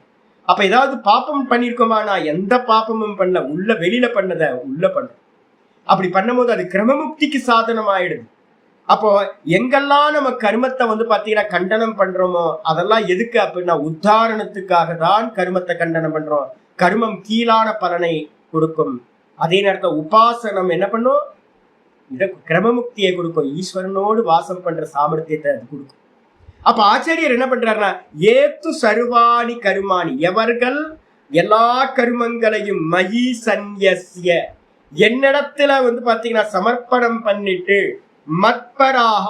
Speaker 1: அப்ப ஏதாவது பாப்பம் பண்ணிருக்கோமா, நான் எந்த பாப்பமும் பண்ணல, உள்ள வெளியில பண்ணத உள்ள பண்ண. அப்படி பண்ணும்போது அது கிரமமுக்திக்கு சாதனம் ஆயிடுது. அப்போ எங்கெல்லாம் நம்ம கர்மத்தை வந்து பாத்தீங்கன்னா கண்டனம் பண்றோமோ அதெல்லாம் எதுக்கு அப்படின்னா உத்தாரணத்துக்காக தான் கர்மத்தை கண்டனம் பண்றோம். கர்மம் கீழான பலனை கொடுக்கும். அதே நேரத்தில் உபாசனம் என்ன பண்ணும், இத கிரமமுக்தியை கொடுக்கும், ஈஸ்வரனோடு வாசம் பண்ற சாமர்த்தியத்தை அது கொடுக்கும். அப்ப ஆச்சாரியர் என்ன பண்றாருன்னா, ஏத்து சர்வாணி கருமாணி, எவர்கள் எல்லா கருமங்களையும் மயி சந்நிய என்னிடத்துல வந்து பாத்தீங்கன்னா சமர்ப்பணம் பண்ணிட்டு மத்பராக.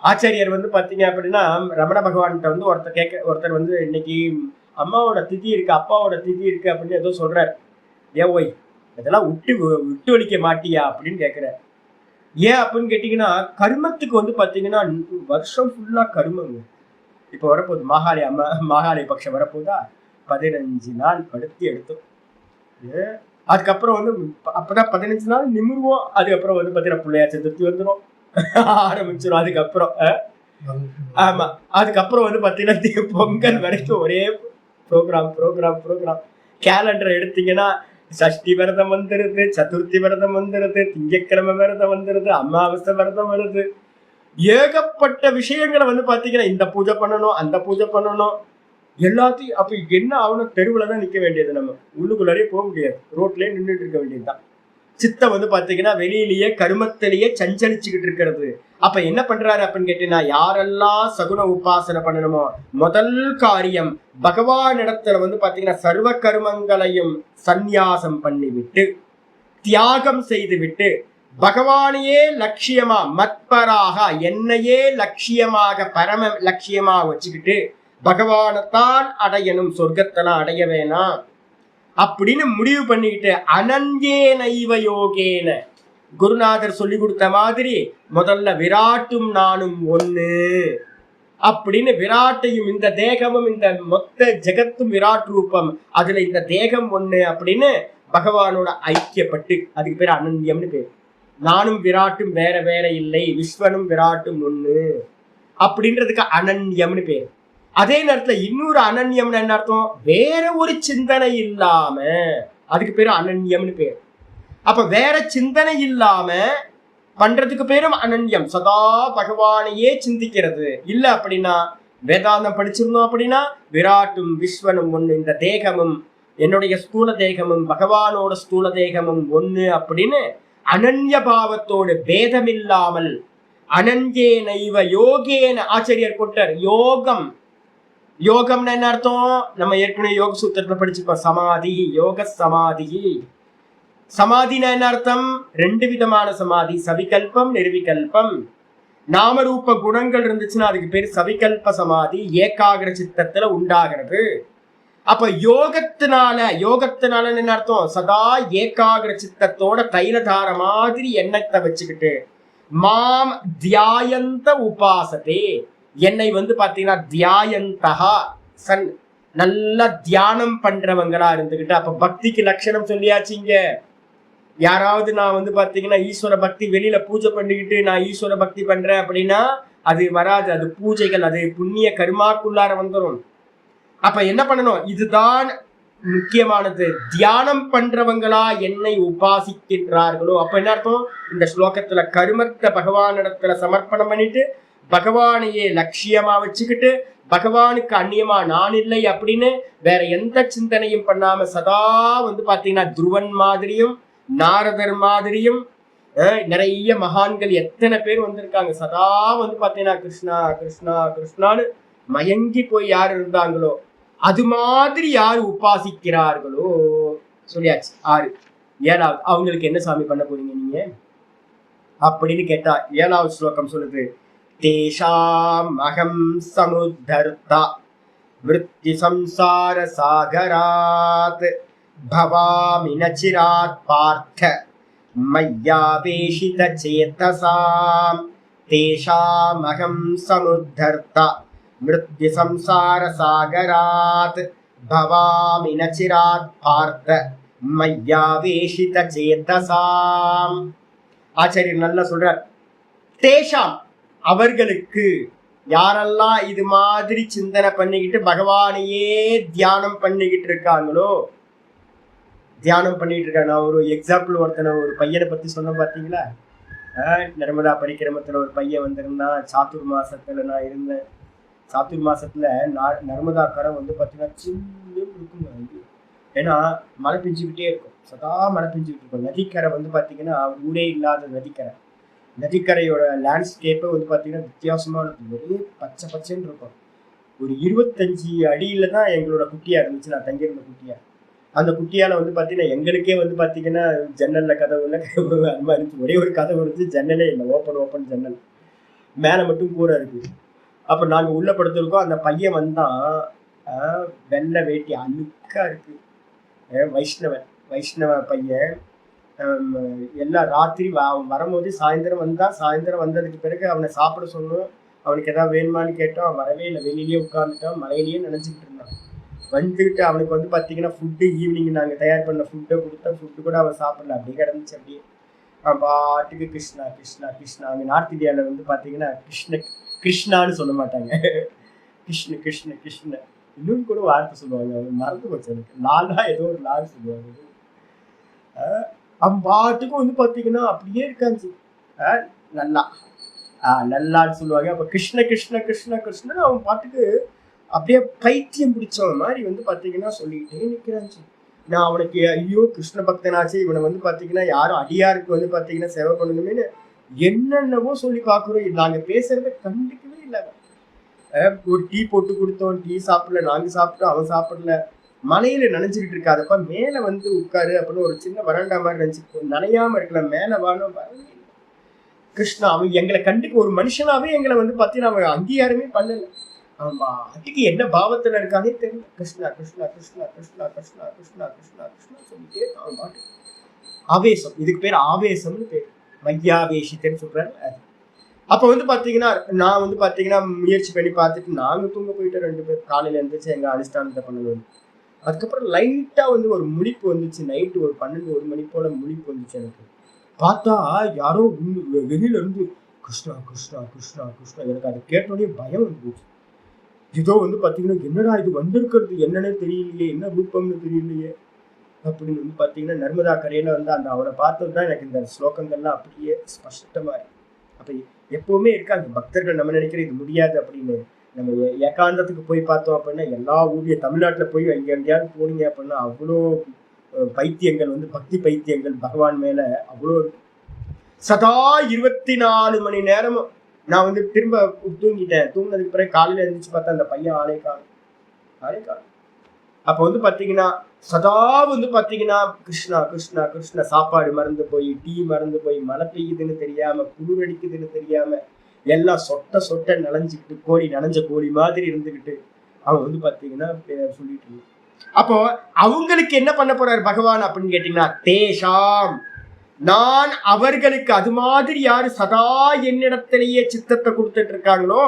Speaker 1: ஆச்சாரியர் வந்து பாத்தீங்க அப்படின்னா ரமண பகவான்கிட்ட வந்து ஒருத்தர் வந்து இன்னைக்கு அம்மாவோட திதி இருக்கு அப்பாவோட திதி இருக்கு அப்படின்னு ஏதோ சொல்றாரு. ஓய் இதெல்லாம் விட்டு ஒழிக்க மாட்டியா அப்படின்னு கேட்கிறார். ஏன் அப்படின்னு கேட்டீங்கன்னா கர்மத்துக்கு வந்து பாத்தீங்கன்னா வருஷம் ஃபுல்லா கர்மங்க. இப்ப வரப்போகுது மாகாளி பட்சம் வரப்போதா, 15 நாள் படுத்தி எடுத்தோம். அதுக்கப்புறம் வந்து அப்பதான் 15 நாள் நிமிர்வோம். அதுக்கப்புறம் வந்து பாத்தீங்கன்னா பிள்ளையார் சதுர்த்தி வந்துடும் ஆரம்பிச்சிடும். அதுக்கப்புறம் ஆமா அதுக்கப்புறம் வந்து பாத்தீங்கன்னா பொங்கல் வரைக்கும் ஒரே ப்ரோக்ராம். கேலண்டர் எடுத்தீங்கன்னா சஷ்டி விரதம் வந்துருது, சதுர்த்தி விரதம் வந்துருது, திங்கட்கிழமை விரதம் வந்துருது, அமாவாசை விரதம் வருது. ஏகப்பட்ட விஷயங்களை வந்து பாத்தீங்கன்னா இந்த பூஜை பண்ணணும் அந்த பூஜை பண்ணணும் எல்லாத்தையும். அப்ப என்ன ஆகணும், தெருவுலதான் நிக்க வேண்டியது, நம்ம உள்ளுக்குள்ளாரே போக முடியாது, ரோட்லயே நின்றுட்டு இருக்க வேண்டியதுதான். சித்தம் வந்து பாத்தீங்கன்னா வெளியிலேயே கருமத்திலேயே சஞ்சலிச்சுக்கிட்டு இருக்கிறது. அப்ப என்ன பண்றாரு அப்படின்னு கேட்டீங்கன்னா, யாரெல்லாம் சகுன உபாசனை பண்ணணுமோ முதல் காரியம் பகவான் இடத்துல வந்து பாத்தீங்கன்னா சர்வ கருமங்களையும் சந்நியாசம் பண்ணிவிட்டு தியாகம் செய்து விட்டு பகவானையே லட்சியமா மத்பராக என்னையே லட்சியமாக பரம லட்சியமாக வச்சுக்கிட்டு பகவானைத்தான் அடையணும், சொர்க்கத்தெல்லாம் அடைய வேணாம் அப்படின்னு முடிவு பண்ணிக்கிட்டு அனன்யே நைவ யோகேன குருநாதர் சொல்லி கொடுத்த மாதிரி முதல்ல விராட்டும் நானும் ஒண்ணு அப்படின்னு, விராட்டையும் இந்த தேகமும் இந்த மொத்த ஜெகத்தும் விராட் ரூபம், அதுல இந்த தேகம் ஒண்ணு அப்படின்னு பகவானோட ஐக்கியப்பட்டு, அதுக்கு பேர் அனன்யம்னு பேர். நானும் விராட்டும் வேற வேற இல்லை, விஸ்வனும் விராட்டும் ஒண்ணு அப்படின்றதுக்கு அனன்யம்னு பேர். அதே நேரத்துல இன்னொரு அனன்யம்னு என்ன அர்த்தம், வேற ஒரு சிந்தனை இல்லாம, அதுக்கு பேரு அனன்யம்னு பேர். அப்ப வேற சிந்தனை இல்லாம பண்றதுக்கு பேரும் அனன்யம், சதா பகவானையே சிந்திக்கிறது. இல்ல அப்படின்னா வேதாந்தம் படிச்சிருந்தோம் அப்படின்னா விராட்டும் விஸ்வனும் ஒண்ணு, இந்த தேகமும் என்னுடைய ஸ்தூல தேகமும் பகவானோட ஸ்தூல தேகமும் ஒண்ணு அப்படின்னு அனன்ய பாவத்தோடு பேதமில்லாமல் அனன்யே நைவ யோகேன ஆச்சாரியர் கொட்டார். யோகம்னு என்ன அர்த்தம், நம்ம ஏற்கனவே யோக சூத்திரத்துல படிச்சுப்போம், சமாதி, யோக சமாதி. சமாதினா என்ன அர்த்தம், 2 விதமான சமாதி, சவிகல்பம் நிர்விகல்பம். நாமரூப குணங்கள் இருந்துச்சுன்னா அதுக்கு பேர் சவிகல்ப சமாதி, ஏகாகிர சித்தத்துல உண்டாகிறது. அப்ப யோகத்தினால என்ன அர்த்தம், சதா ஏகாகிர சித்தத்தோட தைலதார மாதிரி எண்ணத்தை வச்சுக்கிட்டு மாம் தியாயந்த உபாசதே, என்னை வந்து பாத்தீங்கன்னா தியாயந்தகா நல்ல தியானம் பண்றவங்களா இருந்துகிட்டு. அப்ப பக்திக்கு லட்சணம் சொல்லியாச்சுங்க. யாராவது நான் வந்து பாத்தீங்கன்னா ஈஸ்வர பக்தி வெளியில பூஜை பண்ணிக்கிட்டு நான் ஈஸ்வர பக்தி பண்றேன் அப்படின்னா அது வராது, அது பூஜைகள், அது புண்ணிய கர்மாக்குள்ளார வந்துடும். அப்ப என்ன பண்ணணும், இதுதான் முக்கியமானது. தியானம் பண்றவங்களா என்னை உபாசிக்கின்றார்களோ, அப்ப என்ன அர்த்தம், இந்த ஸ்லோகத்துல கருமத்தை பகவானிடத்துல சமர்ப்பணம் பண்ணிட்டு பகவானையே லட்சியமா வச்சுக்கிட்டு பகவானுக்கு அந்நியமா நான் இல்லை அப்படின்னு வேற எந்த சிந்தனையும் பண்ணாம சதா வந்து பாத்தீங்கன்னா துருவன் மாதிரியும் நாரதர் மாதிரியும் நிறைய மகான்கள் எத்தனை பேர் வந்திருக்காங்க, சதா வந்து பாத்தீங்கன்னா கிருஷ்ணா கிருஷ்ணா கிருஷ்ணான்னு மயங்கி போய் யார் இருந்தாங்களோ அது மாதிரி யார் உபாசிக்கிறார்களோ சொல்லியாச்சு. 6. 7வது அவங்களுக்கு என்ன சாமி பண்ண போறீங்க நீங்க அப்படின்னு கேட்டா 7வது ஸ்லோகம் சொல்லுது, தேஷாம் அகம் சமுத்தர்த்தா விருத்தி சம்சார சாகராத் பவாமி நசிராத் பார்த்த மய்யாவேஷித சேதசாம். தேஷாம் அகம் சமுத்தர்த்தா விருத்தி சம்சார சாகராத் பவாமி நசிராத் பார்த்த மய்யாவேஷித சேதசாம். ஆச்சாரியர் நல்லா சொல்றார், தேஷாம் அவர்களுக்கு, யாரெல்லாம் இது மாதிரி சிந்தனை பண்ணிக்கிட்டு பகவானையே தியானம் பண்ணிக்கிட்டு இருக்காங்களோ, தியானம் பண்ணிட்டு இருக்கேன். நான் ஒரு எக்ஸாம்பிள் ஒரு பையனை பத்தி சொன்ன பார்த்தீங்களா? நர்மதா பரிக்கிரமத்துல ஒரு பையன் வந்திருந்தான். சாத்துர் மாசத்துல நான் இருந்தேன். சாத்துர் மாசத்துல நர்மதா கரை வந்து பார்த்தீங்கன்னா சின்ன இருக்குங்க. ஏன்னா மழை பெஞ்சுக்கிட்டே இருக்கும், சதா மழை பெஞ்சுக்கிட்டு இருக்கும். நதிக்கரை வந்து பார்த்தீங்கன்னா ஊரே இல்லாத நதிக்கரை. நதிக்கரையோட லேண்ட்ஸ்கேப்பை வந்து பார்த்தீங்கன்னா வித்தியாசமான ஒரே பச்சை பச்சைன்னு இருக்கும். ஒரு 25 அடியில தான் எங்களோட குட்டியா இருந்துச்சு, நான் தங்கியிருந்த குட்டியா. அந்த குட்டியால வந்து பார்த்தீங்கன்னா எங்களுக்கே வந்து பார்த்தீங்கன்னா ஜன்னல்ல கதவு இல்லை, அது மாதிரி இருந்துச்சு. ஒரே ஒரு கதவு இருந்துச்சு, ஜன்னலே இல்லை, ஓப்பன் ஜன்னல், மேலே மட்டும் கூரை இருக்கு. அப்போ நாங்கள் உள்ள படுத்திருக்கோம். அந்த பையன் வந்தான், வெள்ளை வேட்டி அழுக்கா இருக்கு, வைஷ்ணவ பையன். எல்லாம் ராத்திரி வரும்போது சாயந்தரம் வந்ததுக்கு பிறகு அவனை சாப்பிட சொன்னோம். அவனுக்கு எதாவது வேணுமான்னு கேட்டோம். அவன் வரவே இல்லை, வெளியிலேயே உட்காந்துட்டான், மழையிலேயே நினைச்சிக்கிட்டு இருந்தான். வந்துக்கிட்டு அவனுக்கு வந்து பார்த்தீங்கன்னா ஃபுட்டு ஈவினிங் நாங்கள் தயார் பண்ண ஃபுட்டை கொடுத்தோம். ஃபுட்டு கூட அவன் சாப்பிடல, அப்படியே கிடந்துச்சு. அப்படியே அவன் பாட்டுக்கு கிருஷ்ணா கிருஷ்ணா கிருஷ்ணா. அங்கே நார்த் இந்தியாவில் வந்து பார்த்தீங்கன்னா கிருஷ்ணான்னு சொல்ல மாட்டாங்க, கிருஷ்ண கிருஷ்ண கிருஷ்ண. இன்னும் கூட வார்த்தை சொல்லுவாங்க, அவன் மறந்து போச்சு எனக்கு, லாலா ஏதோ ஒரு லால் சொல்லுவாங்க. அவன் பாட்டுக்கும் வந்து பார்த்தீங்கன்னா அப்படியே இருக்காச்சு, நல்லான்னு சொல்லுவாங்க. அப்போ கிருஷ்ண கிருஷ்ண கிருஷ்ண கிருஷ்ணன் அவன் பாட்டுக்கு அப்படியே பைத்தியம் பிடிச்சவன் மாதிரி வந்து பார்த்தீங்கன்னா சொல்லிக்கிட்டே நிற்கிறாச்சு. நான் அவனுக்கு ஐயோ கிருஷ்ண பக்தனாச்சு, இவனை வந்து பார்த்தீங்கன்னா யாரும் அடியாருக்கு வந்து பார்த்தீங்கன்னா சேவை பண்ணணுமேனு என்னென்னவோ சொல்லி பார்க்குறோம். நாங்கள் பேசுறத கண்டுக்கவே இல்லை. ஒரு டீ போட்டு கொடுத்தோம், டீ சாப்பிடல, நாங்கள் சாப்பிட்டோம், அவன் சாப்பிடல. மலையில நனைஞ்சுக்கிட்டு இருக்காதப்ப மேலே வந்து உட்காரு அப்படின்னு ஒரு சின்ன வராண்டா மாதிரி நினைச்சு நனையாம இருக்கலாம், மேலே வாழும் வரவே இல்லை. கிருஷ்ணா அவன் எங்களை கண்டுக்கு ஒரு மனுஷனாவே எங்களை வந்து பார்த்தீங்கன்னா அவன் அங்கீகாரமே பண்ணல. ஆமா, அதுக்கு என்ன பாவத்துல இருக்கானே தெரியல. கிருஷ்ணா கிருஷ்ணா கிருஷ்ணா கிருஷ்ணா கிருஷ்ணா கிருஷ்ணா கிருஷ்ணா கிருஷ்ணா சொல்லிட்டே அவன் பாட்டு. ஆவேசம், இதுக்கு பேர் ஆவேசம்னு பேர், மையாவேஷித்தன்னு சொல்றாரு. அப்போ வந்து பார்த்தீங்கன்னா நான் வந்து பார்த்தீங்கன்னா முயற்சி பண்ணி பார்த்துட்டு நாங்கள் தூங்க போயிட்டோம். 2 பேர் காலையில் எழுந்திரிச்சு எங்கள் அனுஷ்டானத்தை பண்ணணும். அதுக்கப்புறம் லைட்டாக வந்து ஒரு முழிப்பு வந்துச்சு. நைட்டு ஒரு 12-1 மணி போல முழிப்பு வந்துச்சு. எனக்கு பார்த்தா யாரோ வெளியில இருந்து கிருஷ்ணா கிருஷ்ணா கிருஷ்ணா கிருஷ்ணா. எனக்கு அதை கேட்டோடனே பயம் வந்துச்சு. ஏதோ வந்து பார்த்தீங்கன்னா என்னடா இது வந்திருக்கிறது என்னன்னே தெரியலையே, என்ன ரூபம்னு தெரியலையே அப்படின்னு வந்து பார்த்தீங்கன்னா நர்மதா கரையில வந்து அந்த அவனை பார்த்தது தான் எனக்கு இந்த ஸ்லோகங்கள்லாம் அப்படியே ஸ்பஷ்டமா இருக்கு. அப்போ எப்பவுமே இருக்காங்க பக்தர்கள். நம்ம நினைக்கிற இது முடியாது அப்படின்னு, நம்ம ஏகாந்தத்துக்கு போய் பார்த்தோம் அப்படின்னா எல்லா ஊர்லேயும் தமிழ்நாட்டில் போய் எங்கே எங்கேயாவது போனீங்க அப்படின்னா அவ்வளோ பைத்தியங்கள் வந்து பக்தி பைத்தியங்கள் பகவான் மேல அவ்வளோ சதா 24 மணி நேரமும். நான் வந்து திரும்ப தூங்கிட்டேன். தூங்கினதுக்கு பிறகு காலையில் எழுந்திரிச்சு பார்த்தா அந்த பையன் ஆளே காணும். அப்போ வந்து பார்த்தீங்கன்னா சதா வந்து பார்த்தீங்கன்னா கிருஷ்ணா கிருஷ்ணா கிருஷ்ணா. சாப்பாடு மறந்து போய், டீ மறந்து போய், மழை பெய்யுதுன்னு தெரியாம, குளிர் அடிக்குதுன்னு தெரியாம, எல்லாம் சொட்ட நனைஞ்சுக்கிட்டு நனைஞ்ச கோழி மாதிரி இருந்துக்கிட்டு அவன் வந்து பார்த்தீங்கன்னா சொல்லிட்டு இருந்தான். அப்போ அவங்களுக்கு என்ன பண்ண போறாரு பகவான் அப்படின்னு கேட்டீங்கன்னா, தேஷாம், நான் அவர்களுக்கு அது மாதிரி யாரு சதா என்னிடத்திலேயே சித்தத்தை கொடுத்துட்டு இருக்காங்களோ,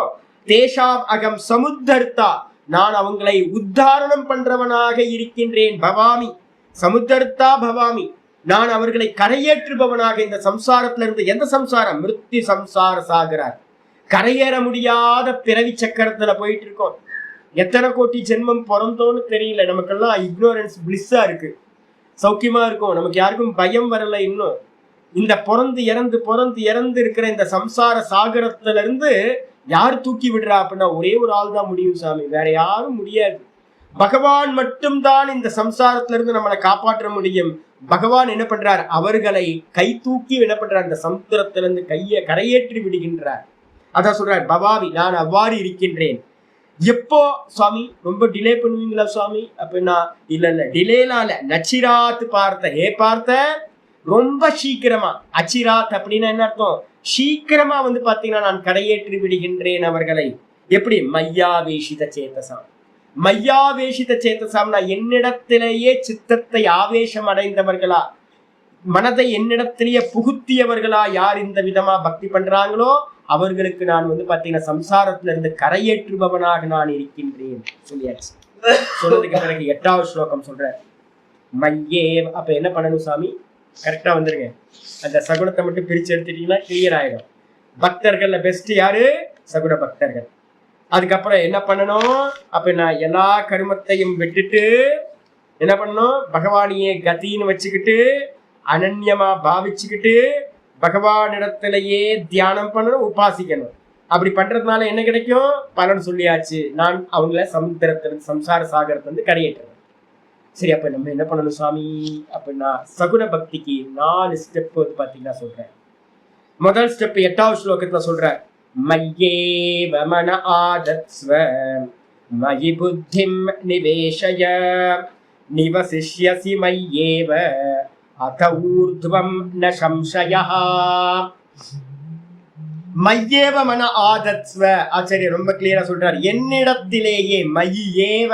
Speaker 1: தேஷாம் அகம் சமுத்தர்த்தா, நான் அவங்களை உத்தாரணம் பண்றவனாக இருக்கின்றேன். பவாமி சமுத்தர்த்தா பவாமி, நான் அவர்களை கரையேற்றுபவனாக. இந்த சம்சாரத்துல இருந்து, எந்த சம்சாரம்? மிருத்யு சம்சார சாகரார், கரையேற முடியாத பிறவி சக்கரத்துல போயிட்டு இருக்கோம். எத்தனை கோடி ஜென்மம் பிறந்தோன்னு தெரியல. நமக்கெல்லாம் இக்னோரன்ஸ் பிளிஸ்ஸா இருக்கு, சௌக்கியமா இருக்கும், நமக்கு யாருக்கும் பயம் வரல. இன்னும் இந்த பிறந்து இறந்து இருக்கிற இந்த சம்சார சாகரத்துல இருந்து யார் தூக்கி விடுறா அப்படின்னா ஒரே ஒரு ஆள் தான் முடியும் சாமி, வேற யாரும் முடியாது. பகவான் மட்டும்தான் இந்த சம்சாரத்துல இருந்து நம்மளை காப்பாற்ற முடியும். பகவான் என்ன பண்றார்? அவர்களை கை தூக்கி என்ன பண்றார்? இந்த சமுத்திரத்திலிருந்து கரையேற்றி விடுகின்றார். அதான் சொல்றார், பவாவி, நான் அவ்வாறு இருக்கின்றேன். எப்போ சுவாமி? ரொம்ப டிலே பண்ணுவீங்களா சுவாமி அப்படின்னா, இல்ல டிலேலாம் இல்ல, நச்சிராத் பார்த்த ரொம்ப சீக்கிரமா. அச்சிராத் அப்படின்னா என்ன அர்த்தம்? சீக்கிரமா வந்து பாத்தீங்கன்னா நான் கரையேற்றி விடுகின்றேன் அவர்களை. எப்படி? மையாவேஷித சேதசாம். மையாவேஷித சேதசாம்னா என்னிடத்திலேயே சித்தத்தை ஆவேசம் அடைந்தவர்களா, மனதை என்னிடத்திலேயே புகுத்தியவர்களா யார் இந்த விதமா பக்தி பண்றாங்களோ அவர்களுக்கு நான் வந்து பாத்தீங்கன்னா சம்சாரத்துல இருந்து கரையேற்றுபவனாக நான் இருக்கின்றேன் சொல்லியாச்சு. சொன்னதுக்கு பிறகு 8வது ஸ்லோகம் சொல்ற, மையே. அப்ப என்ன பண்ணணும் சாமி? கரெக்டா வந்துருங்க. அந்த சகுனத்தை மட்டும் பிரிச்சு எடுத்துட்டீங்கன்னா கிளியர் ஆயிடும். பக்தர்கள்ல பெஸ்ட் யாரு? சகுன பக்தர்கள். அதுக்கப்புறம் என்ன பண்ணணும் அப்படின்னா, எல்லா கருமத்தையும் விட்டுட்டு என்ன பண்ணணும்? பகவானியே கதின்னு வச்சுக்கிட்டு அனன்யமா பாவிச்சுக்கிட்டு பகவானிடத்திலேயே தியானம் பண்ணணும், உபாசிக்கணும். அப்படி பண்றதுனால என்ன கிடைக்கும்? பலன் சொல்லியாச்சு. நான் அவங்கள சம்சார சாகரத்தை வந்து கரையேற்றுறேன். சரி, அப்ப நம்ம என்ன பண்ணணும் சுவாமி அப்படின்னா, சகுன பக்திக்கு 4 ஸ்டெப் வந்து பாத்தீங்கன்னா சொல்றேன். முதல் ஸ்டெப் 8வது ஸ்லோகத்துல சொல்ற, மய்யேவ மன ஆதத்ஸ்வ மயி புத்திம் நிவேஷய நிவசிஷ்யசி மய்யேவ அத ஊர்த்வம் ந சம்சயः. மையேவ மன ஆதத்ஸ்வ, ஆச்சாரியர் ரொம்ப கிளியரா சொல்றாரு, என்னிடத்திலேயே. மய்யேவ,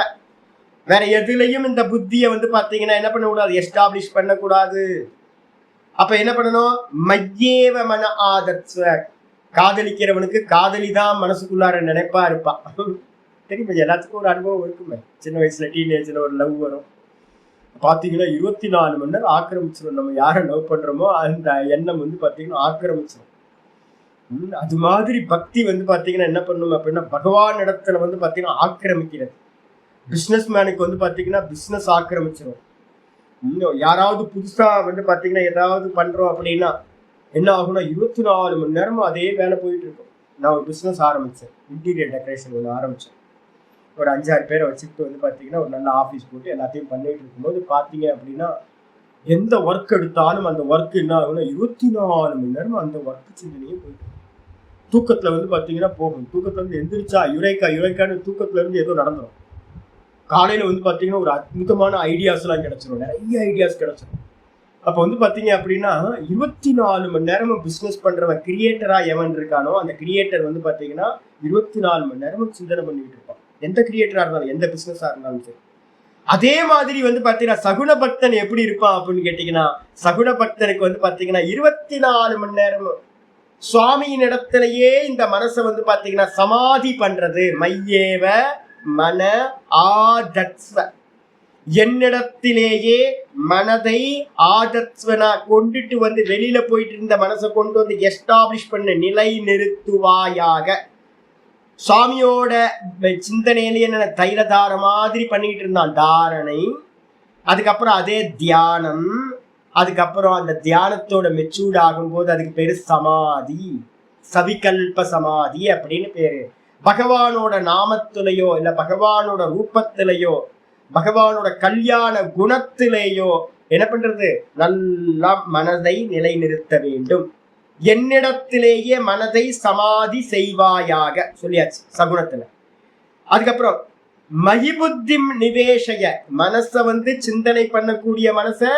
Speaker 1: வேற எதுலையும் இந்த புத்தியை வந்து பாத்தீங்கன்னா என்ன பண்ணக்கூடாது? எஸ்டாப்ளிஷ் பண்ணக்கூடாது. அப்ப என்ன பண்ணணும்? மையேவ மன ஆதத்ஸ்வ. காதலிக்கிறவனுக்கு காதலிதான் மனசுக்குள்ளார நினைப்பா இருப்பான். தெரியுமா? எல்லாத்துக்கும் ஒரு அனுபவம் இருக்குமே. சின்ன வயசுல டீனேஜ்ல ஒரு லவ் வரும், பாத்தீங்கன்னா 24 மணி நேரம் ஆக்கிரமிச்சிடும். நம்ம யாரை லவ் பண்றோமோ அந்த எண்ணம் வந்து பாத்தீங்கன்னா ஆக்கிரமிச்சிடும். அது மாதிரி பக்தி வந்து பாத்தீங்கன்னா என்ன பண்ணணும் அப்படின்னா, பகவான் இடத்துல வந்து பாத்தீங்கன்னா ஆக்கிரமிக்கிறது. பிசினஸ் மேனுக்கு வந்து பாத்தீங்கன்னா பிசினஸ் ஆக்கிரமிச்சிடும். இன்னும் யாராவது புதுசா வந்து பாத்தீங்கன்னா ஏதாவது பண்றோம் அப்படின்னா என்ன ஆகும்னா 24 மணி நேரமும் அதே வேலை போயிட்டு இருக்கும். நான் ஒரு பிசினஸ் ஆரம்பிச்சேன், இன்டீரியர் டெக்கரேஷன் ஒன்று ஆரம்பிச்சேன். ஒரு 5-6 பேரை வச்சுக்கிட்டு வந்து பாத்தீங்கன்னா ஒரு நல்ல ஆஃபீஸ் போட்டு எல்லாத்தையும் பண்ணிட்டு இருக்கும்போது பாத்தீங்க அப்படின்னா எந்த ஒர்க் எடுத்தாலும் அந்த ஒர்க் என்ன ஆகும்னா 24 மணி நேரம் அந்த ஒர்க் சிந்தனையே போயிட்டு. தூக்கத்துல வந்து பாத்தீங்கன்னா போகும். தூக்கத்துல இருந்து எந்திரிச்சா யுரைக்கான்னு தூக்கத்துல இருந்து ஏதோ நடந்துடும். காலையில வந்து பாத்தீங்கன்னா ஒரு அற்புதமான ஐடியாஸ் எல்லாம் கிடைச்சிடும், நிறைய ஐடியாஸ் கிடைச்சிடும். அப்ப வந்து பாத்தீங்க அப்படின்னா 24 மணி நேரமும் பிசினஸ் பண்றவன் கிரியேட்டரா எவன் இருக்கானோ அந்த கிரியேட்டர் வந்து பாத்தீங்கன்னா 24 மணி நேரமும் சிந்தனை பண்ணிட்டு இருப்பான். எந்த கிரியேட்டரா இருந்தாலும், எந்த பிசினஸா இருந்தாலும் சரி. அதே மாதிரி வந்து பாத்தீங்கன்னா சகுன பக்தன் எப்படி இருப்பான் அப்படின்னு கேட்டீங்கன்னா, சகுன பக்தனுக்கு வந்து பாத்தீங்கன்னா 24 மணி நேரமும் சுவாமியின் இடத்திலேயே இந்த மனசை வந்து பாத்தீங்கன்னா சமாதி பண்றது. மையேவ மன ஆதத்ஸ்வ, என்னிடத்திலேயே மனதை ஆதத்ஸ்வனா கொண்டுட்டு வந்து வெளியில போயிட்டு இருந்த மனசை கொண்டு வந்து எஸ்டாப்ளிஷ் பண்ண, நிலை நிறுத்துவாயாக. சுவாமியோட சிந்தனையிலேயே என்ன தைலதார மாதிரி பண்ணிட்டு இருந்தான் தாரணை. அதுக்கப்புறம் அதே தியானம். அதுக்கப்புறம் அந்த தியானத்தோட மெச்சூர்ட் ஆகும் போது அதுக்கு பேரு சமாதி, சவிகல்ப சமாதி அப்படின்னு பேரு. பகவானோட நாமத்திலேயோ இல்ல பகவானோட ரூபத்திலேயோ பகவானோட கல்யாண குணத்திலேயோ என்ன பண்றது? நல்லா மனதை நிலைநிறுத்த வேண்டும். என்னிடத்திலேயே மனதை சமாதி செய்வாயாக சொல்லியாச்சு சகுனத்துல. அதுக்கப்புறம் மகிபுத்திம் நிவேஷய, மனச வந்து சிந்தனை பண்ணக்கூடிய மனச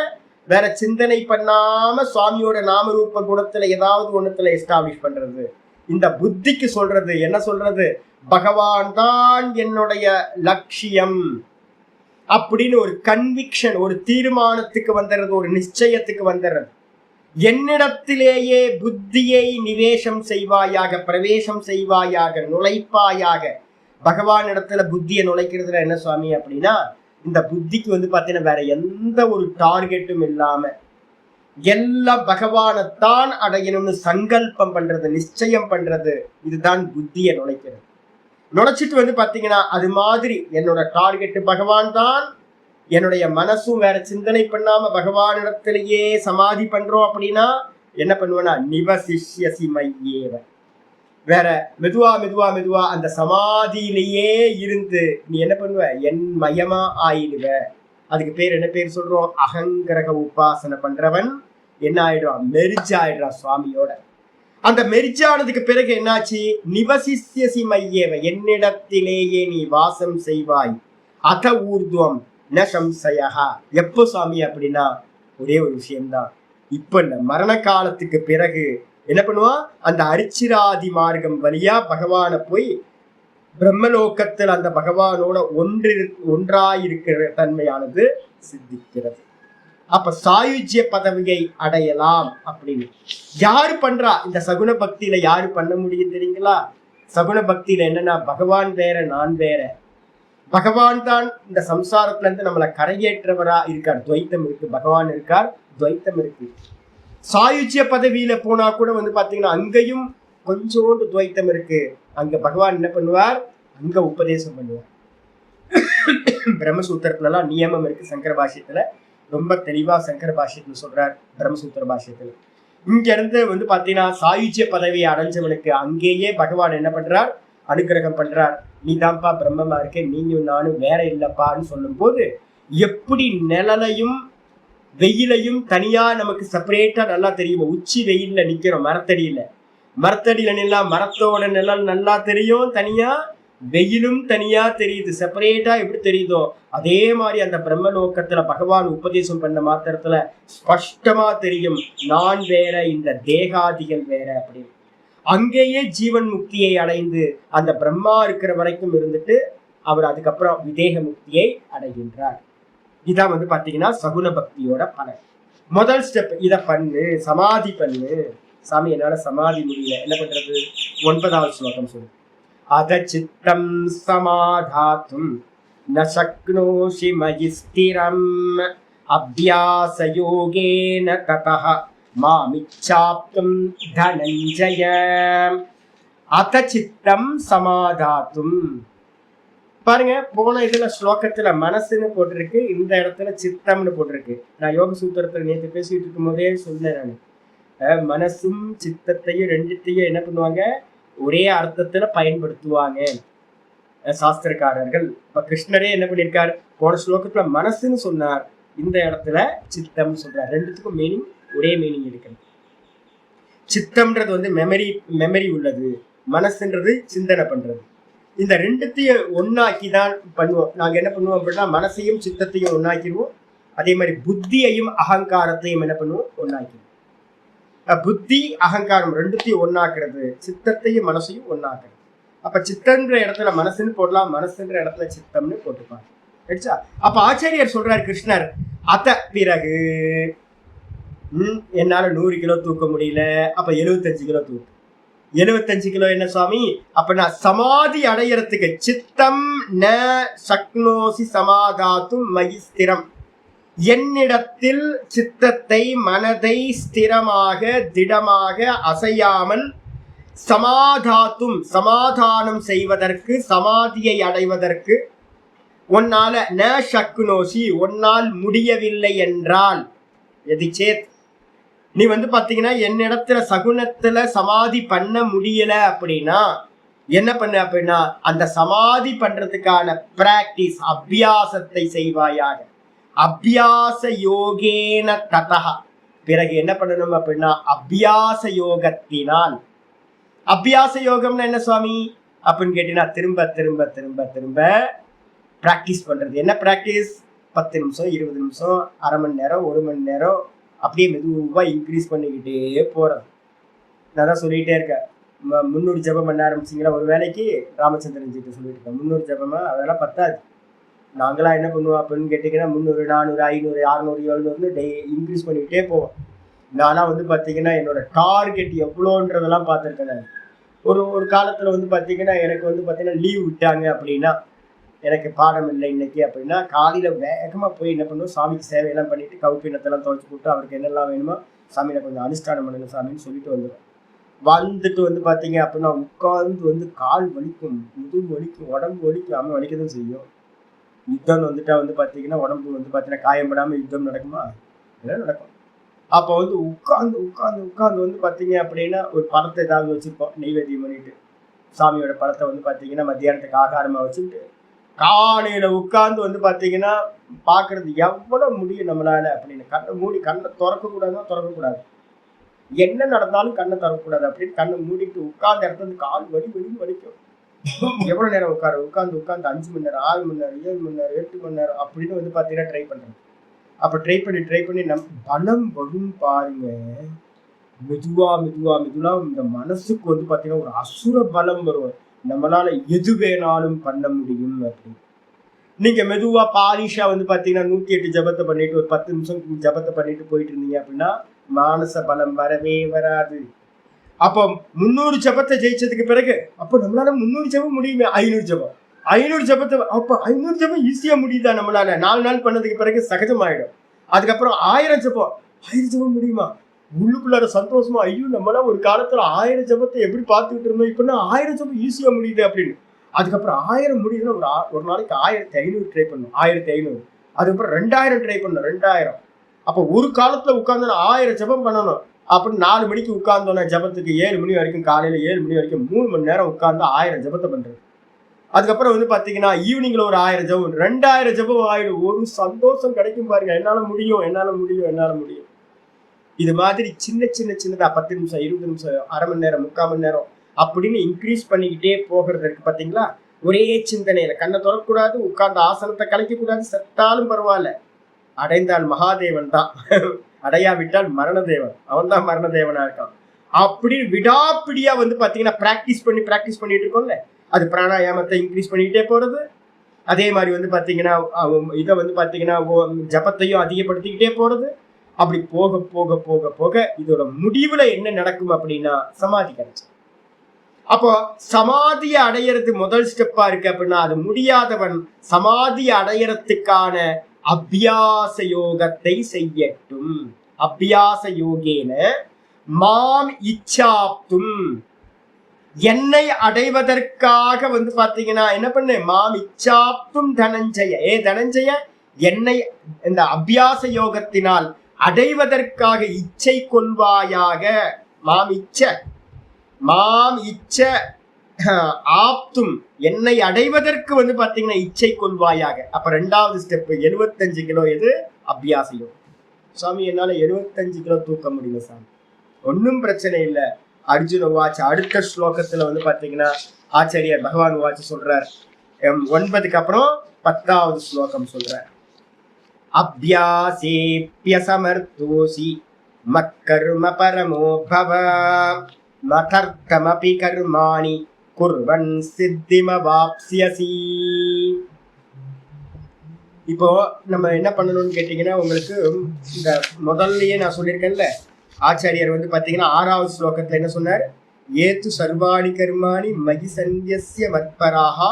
Speaker 1: வேற சிந்தனை பண்ணாம சுவாமியோட நாமரூப குணத்துல ஏதாவது ஒண்ணுத்துல எஸ்டாப்ளிஷ் பண்றது. இந்த புத்திக்கு சொல்றது என்ன சொல்றது? பகவான் தான் என்னுடைய லட்சியம் அப்படின்னு ஒரு கன்விக்ஷன், ஒரு தீர்மானத்துக்கு வந்துடுறது, ஒரு நிச்சயத்துக்கு வந்துடுறது. என்னிடத்திலேயே புத்தியை நிவேசம் செய்வாயாக, பிரவேசம் செய்வாயாக, நுழைப்பாயாக. பகவான் இடத்துல புத்தியை நுழைக்கிறதுல என்ன சுவாமி அப்படின்னா, இந்த புத்திக்கு வந்து பாத்தீங்கன்னா வேற எந்த ஒரு டார்கெட்டும் இல்லாம எல்லாம் பகவானைத்தான் அடையணும்னு சங்கல்பம் பண்றது, நிச்சயம் பண்றது. இதுதான் புத்தியை நுழைக்கிறது. நுழைச்சிட்டு வந்து பாத்தீங்கன்னா அது மாதிரி என்னோட டார்கெட் பகவான் தான், என்னுடைய மனசும் வேற சிந்தனை பண்ணாம பகவானிடத்திலேயே சமாதி பண்றோம் அப்படின்னா என்ன பண்ணுவேன்னா நிவசிஷ்யசி மையேவ, வேற மெதுவா மெதுவா மெதுவா அந்த சமாதியிலேயே இருந்து நீ என்ன பண்ணுவ? என் மயமா ஆயிடுவ. அதுக்கு பேர் என்ன பேர் சொல்றோம்? அகங்கிரக உபாசனை பண்றவன் என்ன ஆயிடுறான்? மெர்ஜ் ஆயிடுறான் சுவாமியோட. அந்த மெர்ஜானதுக்கு பிறகு என்னாச்சு? நிவசிஷ்யசி மையேவ, என்னிடத்திலேயே நீ வாசம் செய்வாய். அத ஊர்துவம் ந சம்சயஹ. எப்போ சுவாமி அப்படின்னா ஒரே ஒரு விஷயம்தான். இப்ப இந்த மரண காலத்துக்கு பிறகு என்ன பண்ணுவான்? அந்த அரிச்சிராதி மார்க்கம் வழியா பகவானை போய் பிரம்மலோகத்தில் அந்த பகவானோட ஒன்றாயிருக்கிற தன்மையானது சித்திக்கிறது. அப்ப சாயுஜ்ய பதவியை அடையலாம் அப்படின்னு யாரு பண்றா? இந்த சகுன பக்தியில யாரு பண்ண முடியும் தெரியுங்களா? சகுன பக்தியில என்னன்னா பகவான் வேற, நான் வேற. பகவான் தான் இந்த சம்சாரத்துல இருந்து நம்மளை கரையேற்றவரா இருக்கார். துவைத்தம் இருக்கு, பகவான் இருக்கார், துவைத்தம் இருக்கு. சாயுஜ்ய பதவியில போனா கூட வந்து பாத்தீங்கன்னா அங்கேயும் கொஞ்சோண்டு துவைத்தம் இருக்கு. அங்க பகவான் என்ன பண்ணுவார்? அங்க உபதேசம் பண்ணுவார். பிரம்மசூத்திரத்துலலாம் நியமம் இருக்கு. சங்கர பாஷ்யத்துல ரொம்ப தெளிவா சங்கர பாஷ்யத்துல சொல்றார். பிரம்மசூத்திர பாஷ்யத்துல இங்க இருந்து வந்து பாத்தீங்கன்னா சாயுஜ்ய பதவியை அடைஞ்சவனுக்கு அங்கேயே பகவான் என்ன பண்றார், அனுகிரகம் பண்றார். நீ தான்ப்பா பிரம்மமா இருக்க, நீயும் நானும் வேற இல்லப்பான்னு சொல்லும் போது எப்படி நிழலையும் வெயிலையும் தனியா நமக்கு செப்பரேட்டா நல்லா தெரியும். உச்சி வெயில்ல நிக்கிறோம் மரத்தடியில, மரத்தடியில நின்னா மரத்தோட நிழல் நல்லா தெரியும், தனியா வெயிலும் தனியா தெரியுது. செப்பரேட்டா எப்படி தெரியுதோ அதே மாதிரி அந்த பிரம்மலோகத்துல பகவான் உபதேசம் பண்ண மாத்திரத்துல ஸ்பஷ்டமா தெரியும், நான் வேற, இந்த தேகாதிகள் வேற அப்படின்னு. அங்கேயே ஜீவன் முக்தியை அடைந்து அந்த பிரம்மா இருக்கிற வரைக்கும் இருந்துட்டு அவர் அதுக்கப்புறம் விதேக முக்தியை அடைகின்றார். இதான் வந்து பாத்தீங்கன்னா சகுன பக்தியோட பலன். முதல் ஸ்டெப், இத பண்ணு, சமாதி பண்ணு. சாமி என்னால சமாதி முடியல, என்ன பண்றது? 9வது ஸ்லோகம் சொல்லு. அத சித்தம் சமாதாத்தும் ந சக்னோஷி மயி ஸ்திரம் அப்யாச யோகேன ததஹ மாமிச்சாப்தும் தனஞ்சய. அத சித்தம் சமாதாத்தும். பாருங்க, போன இதுல ஸ்லோகத்துல மனசுன்னு போட்டிருக்கு, இந்த இடத்துல சித்தம்னு போட்டிருக்கு. நான் யோக சூத்திரத்துல நேற்று பேசிட்டு இருக்கும் போதே சொன்னேன். நான் மனசும் சித்தத்தையும் ரெண்டுத்தையும் என்ன பண்ணுவாங்க, ஒரே அர்த்தத்துல பயன்படுத்துவாங்க சாஸ்திரக்காரர்கள். இப்ப கிருஷ்ணரே என்ன பண்ணியிருக்கார், போன ஸ்லோகத்துல மனசுன்னு சொன்னார், இந்த இடத்துல சித்தம்னு சொல்றார். ரெண்டுத்துக்கும் மீனிங் ஒரே மீனிங் இருக்கிறது. சித்தம்ன்றது வந்து மெமரி உள்ளது, மனசுன்றது சிந்தனை பண்றது. இந்த ரெண்டுத்தையும் ஒன்னாக்கி தான் பண்ணுவோம். நாங்க என்ன பண்ணுவோம் அப்படின்னா மனசையும் சித்தத்தையும் ஒன்னாக்கிடுவோம். அதே மாதிரி புத்தியையும் அகங்காரத்தையும் என்ன பண்ணுவோம், ஒன்னாக்கிடுவோம். புத்தி அகங்காரம் ரெண்டுத்தையும் ஒன்னாக்குறது, சித்தத்தையும் மனசையும் ஒன்னாக்குறது. அப்ப சித்தன்ற இடத்துல மனசுன்னு போடலாம், மனசுன்ற இடத்துல சித்தம்னு போட்டுப்பாங்க. அப்ப ஆச்சாரியர் சொல்றாரு கிருஷ்ணர், அத பிறகு என்னால 100 கிலோ தூக்க முடியல, அப்ப 75 கிலோ தூக்கு. 75 கிலோ என்ன சுவாமி? அப்ப நான் சமாதி அடையறதுக்கு சித்தம் ந சக்னோசி சமாதாத்தும் மயி ஸ்திரம், என்னிடத்தில் சித்தத்தை மனதை ஸ்திரமாக திடமாக அசையாமல் சமாதாத்தும் சமாதானம் செய்வதற்கு, சமாதியை அடைவதற்கு உன்னால ந சக்னோசி உன்னால் முடியவில்லை என்றால், எதிச்சேத் நீ வந்து பாத்தீங்கன்னா என்னிடத்துல சகுனத்துல சமாதி பண்ண முடியல அப்படின்னா என்ன பண்ண அப்படின்னா அந்த சமாதி பண்றதுக்கான பிராக்டிஸ் அபியாசத்தை செய்வாயாக. அபியாச யோகேன ததஹ, பிறகு என்ன பண்ணணும் அப்படின்னா அபியாச யோகத்தினால். அபியாச யோகம்னா என்ன சுவாமி அப்படின்னு கேட்டீங்கன்னா திரும்ப திரும்ப திரும்ப திரும்ப பிராக்டிஸ் பண்றது. என்ன பிராக்டிஸ்? 10 நிமிஷம் 20 நிமிஷம், அரை மணி நேரம், 1 மணி நேரம், அப்படியே மெதுவா இன்க்ரீஸ் பண்ணிக்கிட்டே போறது. நான் தான் சொல்லிக்கிட்டே இருக்கேன், 300 ஜபம் பண்ண ஆரம்பிச்சிங்களா ஒரு வேலைக்கு, ராமச்சந்திரன் ஜிட்டு சொல்லிட்டு இருக்கேன். 300 ஜபமா அதெல்லாம் பத்தாது. நாங்களாம் என்ன பண்ணுவோம் அப்படின்னு கேட்டிங்கன்னா 300 400 500 600 700 இன்க்ரீஸ் பண்ணிக்கிட்டே போவோம். நான்லாம் வந்து பார்த்தீங்கன்னா என்னோட டார்கெட் எவ்வளோன்றதெல்லாம் பார்த்துருக்கேன். நான் ஒரு காலத்தில் வந்து பார்த்தீங்கன்னா எனக்கு வந்து பார்த்தீங்கன்னா லீவ் விட்டாங்க அப்படின்னா, எனக்கு பாடம் இல்லை இன்னைக்கு அப்படின்னா, காலையில் வேகமாக போய் என்ன பண்ணுவோம், சாமிக்கு சேவையெல்லாம் பண்ணிட்டு கவுப்பினத்தெல்லாம் துவைச்சி போட்டு அவருக்கு என்னெல்லாம் வேணுமோ சாமியை கொஞ்சம் அனுஷ்டானம் பண்ணுங்க சாமின்னு சொல்லிட்டு வந்துடும். வந்துட்டு வந்து பார்த்தீங்க அப்படின்னா உட்காந்து வந்து கால் வலிக்கும், முதுகு வலிக்கும், உடம்பு வலிக்கும், அம்மா வலிக்கதான் செய்யும். யுத்தம் வந்துட்டா வந்து பார்த்தீங்கன்னா உடம்பு வந்து பார்த்தீங்கன்னா காயப்படாமல் யுத்தம் நடக்குமா? இதெல்லாம் நடக்கும். அப்போ வந்து உட்காந்து உட்காந்து உட்காந்து வந்து பார்த்தீங்க அப்படின்னா ஒரு படத்தை ஏதாவது வச்சுருப்போம், நெய்வேத்தியம் பண்ணிட்டு சாமியோட படத்தை வந்து பார்த்தீங்கன்னா மத்தியானத்துக்கு ஆகாரமாக வச்சுக்கிட்டு காலையில் உட்காந்து வந்து பார்த்தீங்கன்னா பார்க்கறது எவ்வளோ முடியும் நம்மளால அப்படின்னு. கண்ணை மூடி, கண்ணை திறக்கக்கூடாதுன்னா திறக்கக்கூடாது, என்ன நடந்தாலும் கண்ணை திறக்கக்கூடாது அப்படின்னு கண்ணை மூடிட்டு உட்கார்ந்த இடத்துல கால் வலிக்கும். எவ்வளோ நேரம் உட்காந்து 5 மணி நேரம் 6 மணி நேரம் 7 மணி நேரம் 8 மணி நேரம் அப்படின்னு வந்து பார்த்தீங்கன்னா ட்ரை பண்ணுறேன். அப்போ ட்ரை பண்ணி நம் பலம் வரும் பாருங்க. மெதுவா இந்த மனசுக்கு வந்து பார்த்தீங்கன்னா ஒரு அசுர பலம் வரும். நம்மளால எது வேணாலும் பண்ண முடியும் அப்படின்னு. நீங்க மெதுவா பாலிஷா வந்து பாத்தீங்கன்னா 108 ஜபத்தை பண்ணிட்டு ஒரு 10 நிமிஷம் ஜபத்தை பண்ணிட்டு போயிட்டு இருந்தீங்க அப்படின்னா மானச பலம் வரவே வராது. அப்போ 300 ஜபத்தை ஜெயிச்சதுக்கு பிறகு அப்போ நம்மளால 300 ஜபம் முடியுமே, 500 ஜபத்தை அப்போ 500 ஜபம் ஈஸியா முடியுதா நம்மளால? 4 நாள் பண்ணதுக்கு பிறகு சகஜமாயிடும். அதுக்கப்புறம் 1000 ஜபம் முடியுமா? உள்ளுக்குள்ளார சந்தோஷமா, ஐயோ நம்மளாம் ஒரு காலத்துல 1000 ஜபத்தை எப்படி பார்த்துக்கிட்டு இருந்தோம், இப்ப 1000 ஜபம் ஈஸியா முடியுது அப்படின்னு அதுக்கப்புறம் 1000 முடியுதுன்னா ஒரு நாளைக்கு 1500 ட்ரை பண்ணும், 1500. அதுக்கப்புறம் 2000 ட்ரை பண்ணும், 2000. அப்போ ஒரு காலத்துல உட்கார்ந்து 1000 ஜபம் பண்ணணும். அப்படின்னு 4 மணிக்கு உட்கார்ந்தோன்னா ஜபத்துக்கு 7 மணி வரைக்கும், காலையில 7 மணி வரைக்கும் 3 மணி நேரம் உட்கார்ந்து 1000 ஜபத்தை பண்றது. அதுக்கப்புறம் வந்து பாத்தீங்கன்னா ஈவினிங்ல ஒரு 1000 ஜபம், 2000 ஜபம் ஆயிடும். ஒரு சந்தோஷம் கிடைக்கும் பாருங்க. என்னால முடியும், என்னால முடியும், என்னால முடியும். இது மாதிரி சின்னதா 10 நிமிஷம், 20 நிமிஷம், அரை மணி நேரம், 3/4 மணி நேரம் அப்படின்னு இன்க்ரீஸ் பண்ணிக்கிட்டே போகிறது இருக்கு பாத்தீங்களா? ஒரே சிந்தனையில கண்ணை தொடக்கூடாது, உட்கார்ந்த ஆசனத்தை கலைக்க கூடாது, செத்தாலும் பரவாயில்ல, அடைந்தால் மகாதேவன் தான், அடையாவிட்டால் மரணதேவன், அவன் தான் மரணதேவனா இருக்கான். அப்படி விடாப்பிடியா வந்து பாத்தீங்கன்னா பிராக்டிஸ் பண்ணிட்டு இருக்கோம்ல, அது பிராணாயாமத்தை இன்க்ரீஸ் பண்ணிக்கிட்டே போறது. அதே மாதிரி வந்து பாத்தீங்கன்னா இதை வந்து பாத்தீங்கன்னா ஜபத்தையும் அதிகப்படுத்திக்கிட்டே போறது. அப்படி போக போக போக போக இதோட முடிவுல என்ன நடக்கும் அப்படின்னா சமாதி கிடைச்சு. அப்போ சமாதியை அடையிறது முதல் ஸ்டெப்பா இருக்கு அப்படின்னா, அது முடியாதவன் சமாதி அடையறதுக்கான அபியாச யோகத்தை செய்யட்டும். அபியாச யோகேன மாம் இச்சாப்தும், என்னை அடைவதற்காக வந்து பாத்தீங்கன்னா என்ன பண்ணு, மாம் இச்சாப்தும் தனஞ்சய, தனஞ்சய என்னை இந்த அபியாச யோகத்தினால் அடைவதற்காக இச்சை கொள்வாயாக. மாம் இச்ச ஆப்தும், என்னை அடைவதற்கு வந்து பாத்தீங்கன்னா இச்சை கொள்வாயாக. அப்ப 2வது ஸ்டெப் 75 கிலோ எது, அபியாச யோகம். சாமி என்னால 75 கிலோ தூக்க முடியல சாமி. ஒன்னும் பிரச்சனை இல்லை. அர்ஜுன வாட்ச் அடுத்த ஸ்லோகத்துல வந்து பாத்தீங்கன்னா ஆச்சாரியர் பகவான் வாட்ச் சொல்றார். 9க்கு அப்புறம் 10வது ஸ்லோகம் சொல்றார். அபியாசேப்யசமர்த்தோசி மக்கர்ம பரமோ பவ மதர்க்கமபி கர்மாணி குர்வன் சித்திமவாப்ஸ்யசி. இப்போ நம்ம என்ன பண்ணணும்னு கேட்டீங்கன்னா, உங்களுக்கு இந்த முதல்லயே நான் சொல்லியிருக்கேன்ல, ஆச்சாரியர் வந்து பாத்தீங்கன்னா 6வது ஸ்லோகத்துல என்ன சொன்னார், ஏத்து சர்வாணி கர்மாணி மகிசன்யஸ்ய மத்பராஹா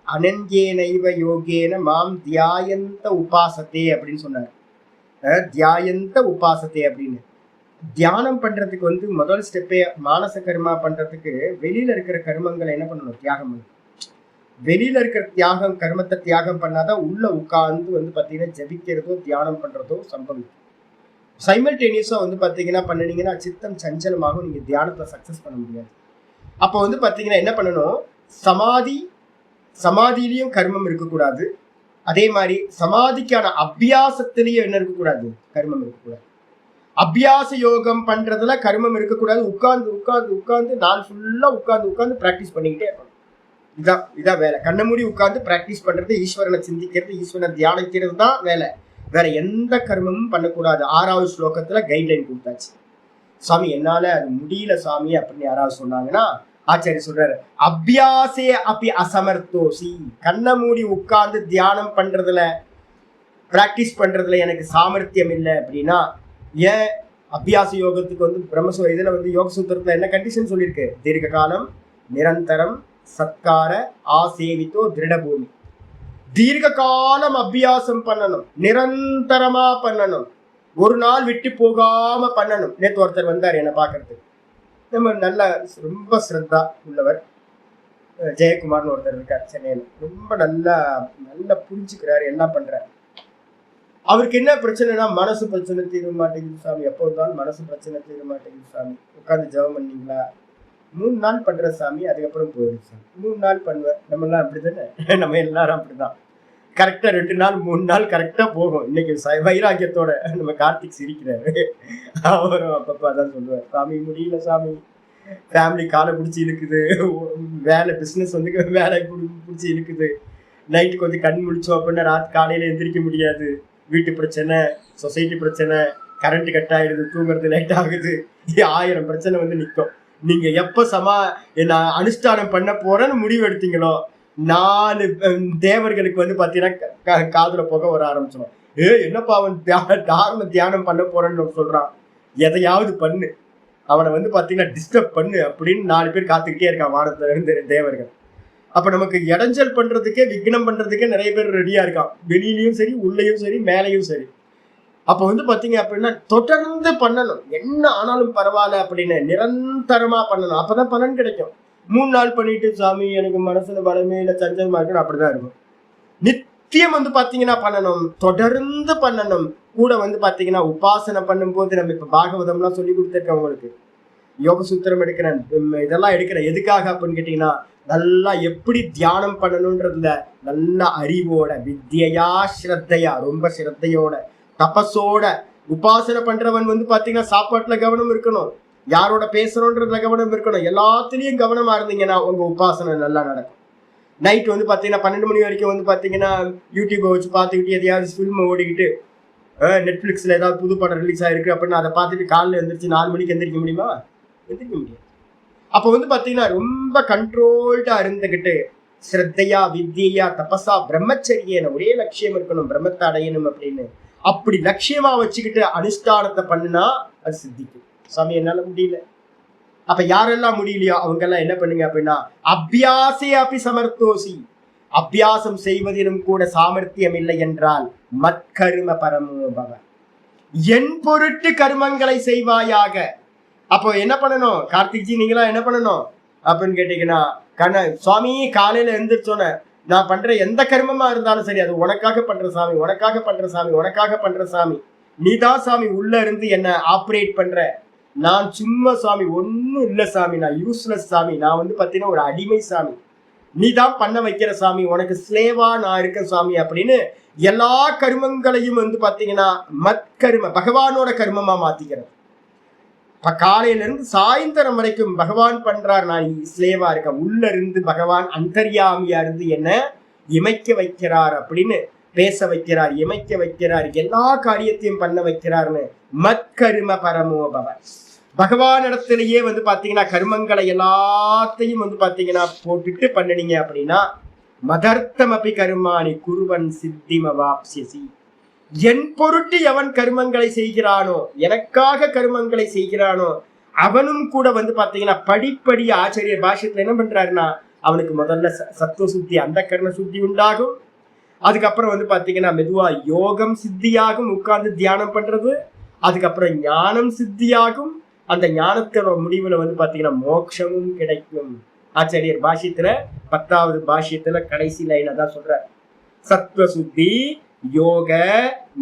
Speaker 1: அனன்யேனைவ யோகேன மாம் தியாயந்த உபாசத்தே அப்படின்னு சொன்னார். தியாயந்த உபாசத்தே அப்படின்னு தியானம் பண்றதுக்கு வந்து முதல் ஸ்டெப்பே மானச கர்மா பண்றதுக்கு வெளியில இருக்கிற கர்மங்களை என்ன பண்ணணும், தியாகம் பண்ணணும். வெளியில இருக்கிற கர்மத்தை தியாகம் பண்ணாதான் உள்ள உட்கார்ந்து வந்து பாத்தீங்கன்னா ஜபிக்கிறதோ தியானம் பண்றதோ சம்பவிக்கும். சைமல்டேனியஸா வந்து பாத்தீங்கன்னா பண்ணினீங்கன்னா சித்தம் சஞ்சலமாகும், நீங்க தியானத்தை சக்சஸ் பண்ண முடியாது. அப்போ வந்து பாத்தீங்கன்னா என்ன பண்ணணும், சமாதியிலையும் கர்மம் இருக்கக்கூடாது. அதே மாதிரி சமாதிக்கான அபியாசத்திலையும் என்ன இருக்கக்கூடாது, கர்மம் இருக்கக்கூடாது. அபியாச யோகம் பண்றதுல கர்மம் இருக்கக்கூடாது. உட்கார்ந்து நாள் ஃபுல்லா உட்கார்ந்து பிராக்டிஸ் பண்ணிக்கிட்டே இருக்கணும். இதான் வேலை. கண்ண மூடி உட்கார்ந்து பிராக்டிஸ் பண்றது, ஈஸ்வரனை சிந்திக்கிறது, ஈஸ்வரனை தியானிக்கிறது தான் வேலை. வேற எந்த கர்மமும் பண்ணக்கூடாது. 6வது ஸ்லோகத்துல கைட்லைன் கொடுத்தாச்சு. சாமி என்னால அது முடியல சாமி அப்படின்னு யாராவது சொன்னாங்கன்னா ஆச்சாரிய சொல்றாரு, அபியாசே அப்படி அசமர்த்தோசி, கண்ண மூடி உட்கார்ந்து தியானம் பண்றதுல பிராக்டிஸ் பண்றதுல எனக்கு சாமர்த்தியம் இல்லை அப்படின்னா, ஏன் அபியாச யோகத்துக்கு வந்து இதுல வந்து யோக சூத்திரத்துல என்ன கண்டிஷன் சொல்லியிருக்கு, தீர்க்க காலம் நிரந்தரம் சத்கார ஆசேவித்தோ திருடபூமி. தீர்க்க காலம் அபியாசம் பண்ணணும், நிரந்தரமா பண்ணணும், ஒரு நாள் விட்டு போகாம பண்ணணும். நேற்று ஒருத்தர் வந்தார் என்ன பாக்குறதுக்கு, நம்ம நல்ல ரொம்ப ஸ்ரத்தா உள்ளவர், ஜெயக்குமார்னு ஒருத்தர் இருக்கார் சென்னையில், ரொம்ப நல்லா புரிஞ்சுக்கிறாரு, எல்லாம் பண்றாரு. அவருக்கு என்ன பிரச்சனைனா, மனசு பிரச்சனை தீர மாட்டேங்குது சாமி, எப்போ இருந்தாலும் மனசு பிரச்சனை தீர மாட்டேங்குது சாமி. உட்காந்து ஜெபம் பண்ணீங்களா, 3 நாள் பண்ற சாமி, அதுக்கப்புறம் போயிடுச்சு சாமி. 3 நாள் பண்ணுவேன், நம்ம எல்லாம் அப்படிதானே, நம்ம எல்லாரும் அப்படிதான். கரெக்டா 2 நாள் 3 நாள் கரெக்டா போகும். இன்னைக்கு வைராக்கியத்தோட நம்ம கார்த்திக் சிரிக்கிறாரு, அவரும் அப்பப்ப அதான் சொல்லுவார், சாமி முடியல சாமி, ஃபேமிலி காலை பிடிச்சி இழுக்குது, வேலை பிஸ்னஸ் வந்து வேலை பிடிச்சி இழுக்குது, நைட்டுக்கு வந்து கண் முழிச்சோம் அப்படின்னா காலையில எந்திரிக்க முடியாது, வீட்டு பிரச்சனை, சொசைட்டி பிரச்சனை, கரண்ட் கட் ஆயிடுது, தூங்குறது லேட் ஆகுது, 1000 பிரச்சனை வந்து நிற்கும். நீங்க எப்ப அனுஷ்டானம் பண்ண போறேன்னு முடிவு எடுத்தீங்களோ 4 தேவர்களுக்கு வந்து பாத்தீங்கன்னா காதுல புகை வர ஆரம்பிச்சிடும். என்னப்பா அவன் தியானம் பண்ண போறேன்னு சொல்றான், எதையாவது பண்ணு, அவனை வந்து பாத்தீங்கன்னா டிஸ்டர்ப் பண்ணு அப்படின்னு 4 பேர் காத்துக்கிட்டே இருக்கான் வானத்துல இருந்து தேவர்கள். அப்ப நமக்கு இடைஞ்சல் பண்றதுக்கே, விக்னம் பண்றதுக்கே நிறைய பேர் ரெடியா இருக்கான், வெளியிலயும் சரி உள்ளேயும் சரி மேலையும் சரி. அப்ப வந்து பாத்தீங்க அப்படின்னா தொடர்ந்து பண்ணணும், என்ன ஆனாலும் பரவாயில்ல அப்படின்னு நிரந்தரமா பண்ணணும், அப்பதான் பலன் கிடைக்கும். 3 நாள் பண்ணிட்டு சாமி எனக்கு மனசுல பலமே இல்லை, சஞ்சலமா இருக்குன்னு அப்படிதான் இருக்கும். நித்தியம் வந்து பாத்தீங்கன்னா பண்ணணும், தொடர்ந்து பண்ணணும். கூட வந்து பாத்தீங்கன்னா உபாசனை பண்ணும் போது நம்ம இப்ப பாகவதம்லாம் சொல்லி கொடுத்துருக்கேன் உங்களுக்கு, யோக சூத்திரம் எடுக்கிறேன், இதெல்லாம் எடுக்கிறேன். எதுக்காக அப்படின்னு கேட்டீங்கன்னா நல்லா எப்படி தியானம் பண்ணணும்ன்றதுல நல்ல அறிவோட, வித்யா ஸ்ரத்தையா, ரொம்ப ஸ்ரத்தையோட தபஸோட உபாசனை பண்றவன் வந்து பாத்தீங்கன்னா சாப்பாட்டுல கவனம் இருக்கணும், யாரோட பேசுறோன்றதுல கவனம் இருக்கணும், எல்லாத்துலயும் கவனமா இருந்தீங்கன்னா உங்க உபாசனை நல்லா நடக்கும். நைட் வந்து பாத்தீங்கன்னா 12 மணி வரைக்கும் வந்து பாத்தீங்கன்னா யூடியூபை வச்சு பார்த்துக்கிட்டு எதையாவது ஃபில்ம் ஓடிக்கிட்டு, நெட்ஃபிளிக்ஸ்ல ஏதாவது புது படம் ரிலீஸ் ஆயிருக்கு அப்படின்னு அதை பார்த்துட்டு காலையில் எழுந்திரிச்சு 4 மணிக்கு எந்திரிக்க முடியுமா? எந்திரிக்க முடியாது. அப்போ வந்து பாத்தீங்கன்னா ரொம்ப கண்ட்ரோல்டா இருந்துகிட்டு ஸ்ரத்தையா வித்யா தபஸா பிரம்மச்சரியன ஒரே லட்சியம் இருக்கணும், பிரம்மத்தை அடையணும் அப்படின்னு அப்படி லட்சியமா வச்சுக்கிட்டு அனுஷ்டானத்தை பண்ணுனா அது சித்திக்கும். சாமி என்னால முடியல, அப்ப யாரெல்லாம் முடியலையோ அவங்க எல்லாம் என்ன பண்ணுங்க அப்படின்னா அபியாசே அப்படி சமர்த்தோசி, அபியாசம் செய்வதிலும் கூட சாமர்த்தியம் இல்லை என்றால் மத்கர்ம பரமோபவ, என் பொருட்டு கர்மங்களை செய்வாயாக. அப்போ என்ன பண்ணணும் கார்த்திக்ஜி, நீங்களா என்ன பண்ணணும் அப்படின்னு கேட்டீங்கன்னா, சுவாமி காலையில எழுந்திரிச்சோன்னே நான் பண்ற எந்த கர்மமா இருந்தாலும் சரி அது உனக்காக பண்ற சாமி, உனக்காக பண்ற சாமி, உனக்காக பண்ற சாமி, நீதான் சாமி உள்ள இருந்து என்ன ஆப்ரேட் பண்ற, நான் சும்மா சாமி ஒன்னும் இல்ல சாமி, நான் யூஸ்லெஸ் சாமி, நான் வந்து பாத்தீங்கன்னா ஒரு அடிமை சாமி, நீதான் பண்ண வைக்கிற சாமி, உனக்கு ஸ்லேவா நான் இருக்க சாமி அப்படின்னு எல்லா கர்மங்களையும் வந்து பாத்தீங்கன்னா மத்கர்ம பகவானோட கர்மமா மாத்திக்கிறது. காலையில இருந்து சாயந்தரம் வரைக்கும் பகவான் பண்றார், நான் ஸ்லேவா இருக்கேன், உள்ள இருந்து பகவான் அந்தர்யாமியா இருந்து என்ன இமைக்க வைக்கிறார் அப்படின்னு பேச வைக்கிறார், இமைக்க வைக்கிறார், எல்லா காரியத்தையும் பண்ண வைக்கிறார்னு மத்கர்ம பரமோபவ. பகவான் இடத்திலேயே வந்து பாத்தீங்கன்னா கர்மங்களை எல்லாத்தையும் வந்து பாத்தீங்கன்னா போட்டுட்டு பண்ணினீங்க அப்படின்னா மதர்த்தம் அப்படி கர்மாணி குருவன் சித்திமவாப்சியசி, என் பொருட்டு எவன் கர்மங்களை செய்கிறானோ, எனக்காக கர்மங்களை செய்கிறானோ அவனும் கூட வந்து பாத்தீங்கன்னா படிப்படி ஆச்சரிய பாஷ்யத்துல என்ன பண்றாருன்னா அவனுக்கு முதல்ல சத்துவ சுத்தி அந்த கர்ண சுத்தி உண்டாகும், அதுக்கப்புறம் வந்து பாத்தீங்கன்னா மெதுவா யோகம் சித்தியாகும், உட்கார்ந்து தியானம் பண்றது, அதுக்கப்புறம் ஞானம் சித்தியாகும், அந்த ஞானத்தோட முடிவுல வந்து பாத்தீங்கன்னா மோட்சமும் கிடைக்கும். ஆச்சாரியர் பாஷ்யத்துல 10வது பாஷ்யத்துல கடைசி லைனை தான் சொல்ற, சத்துவ சுத்தி யோக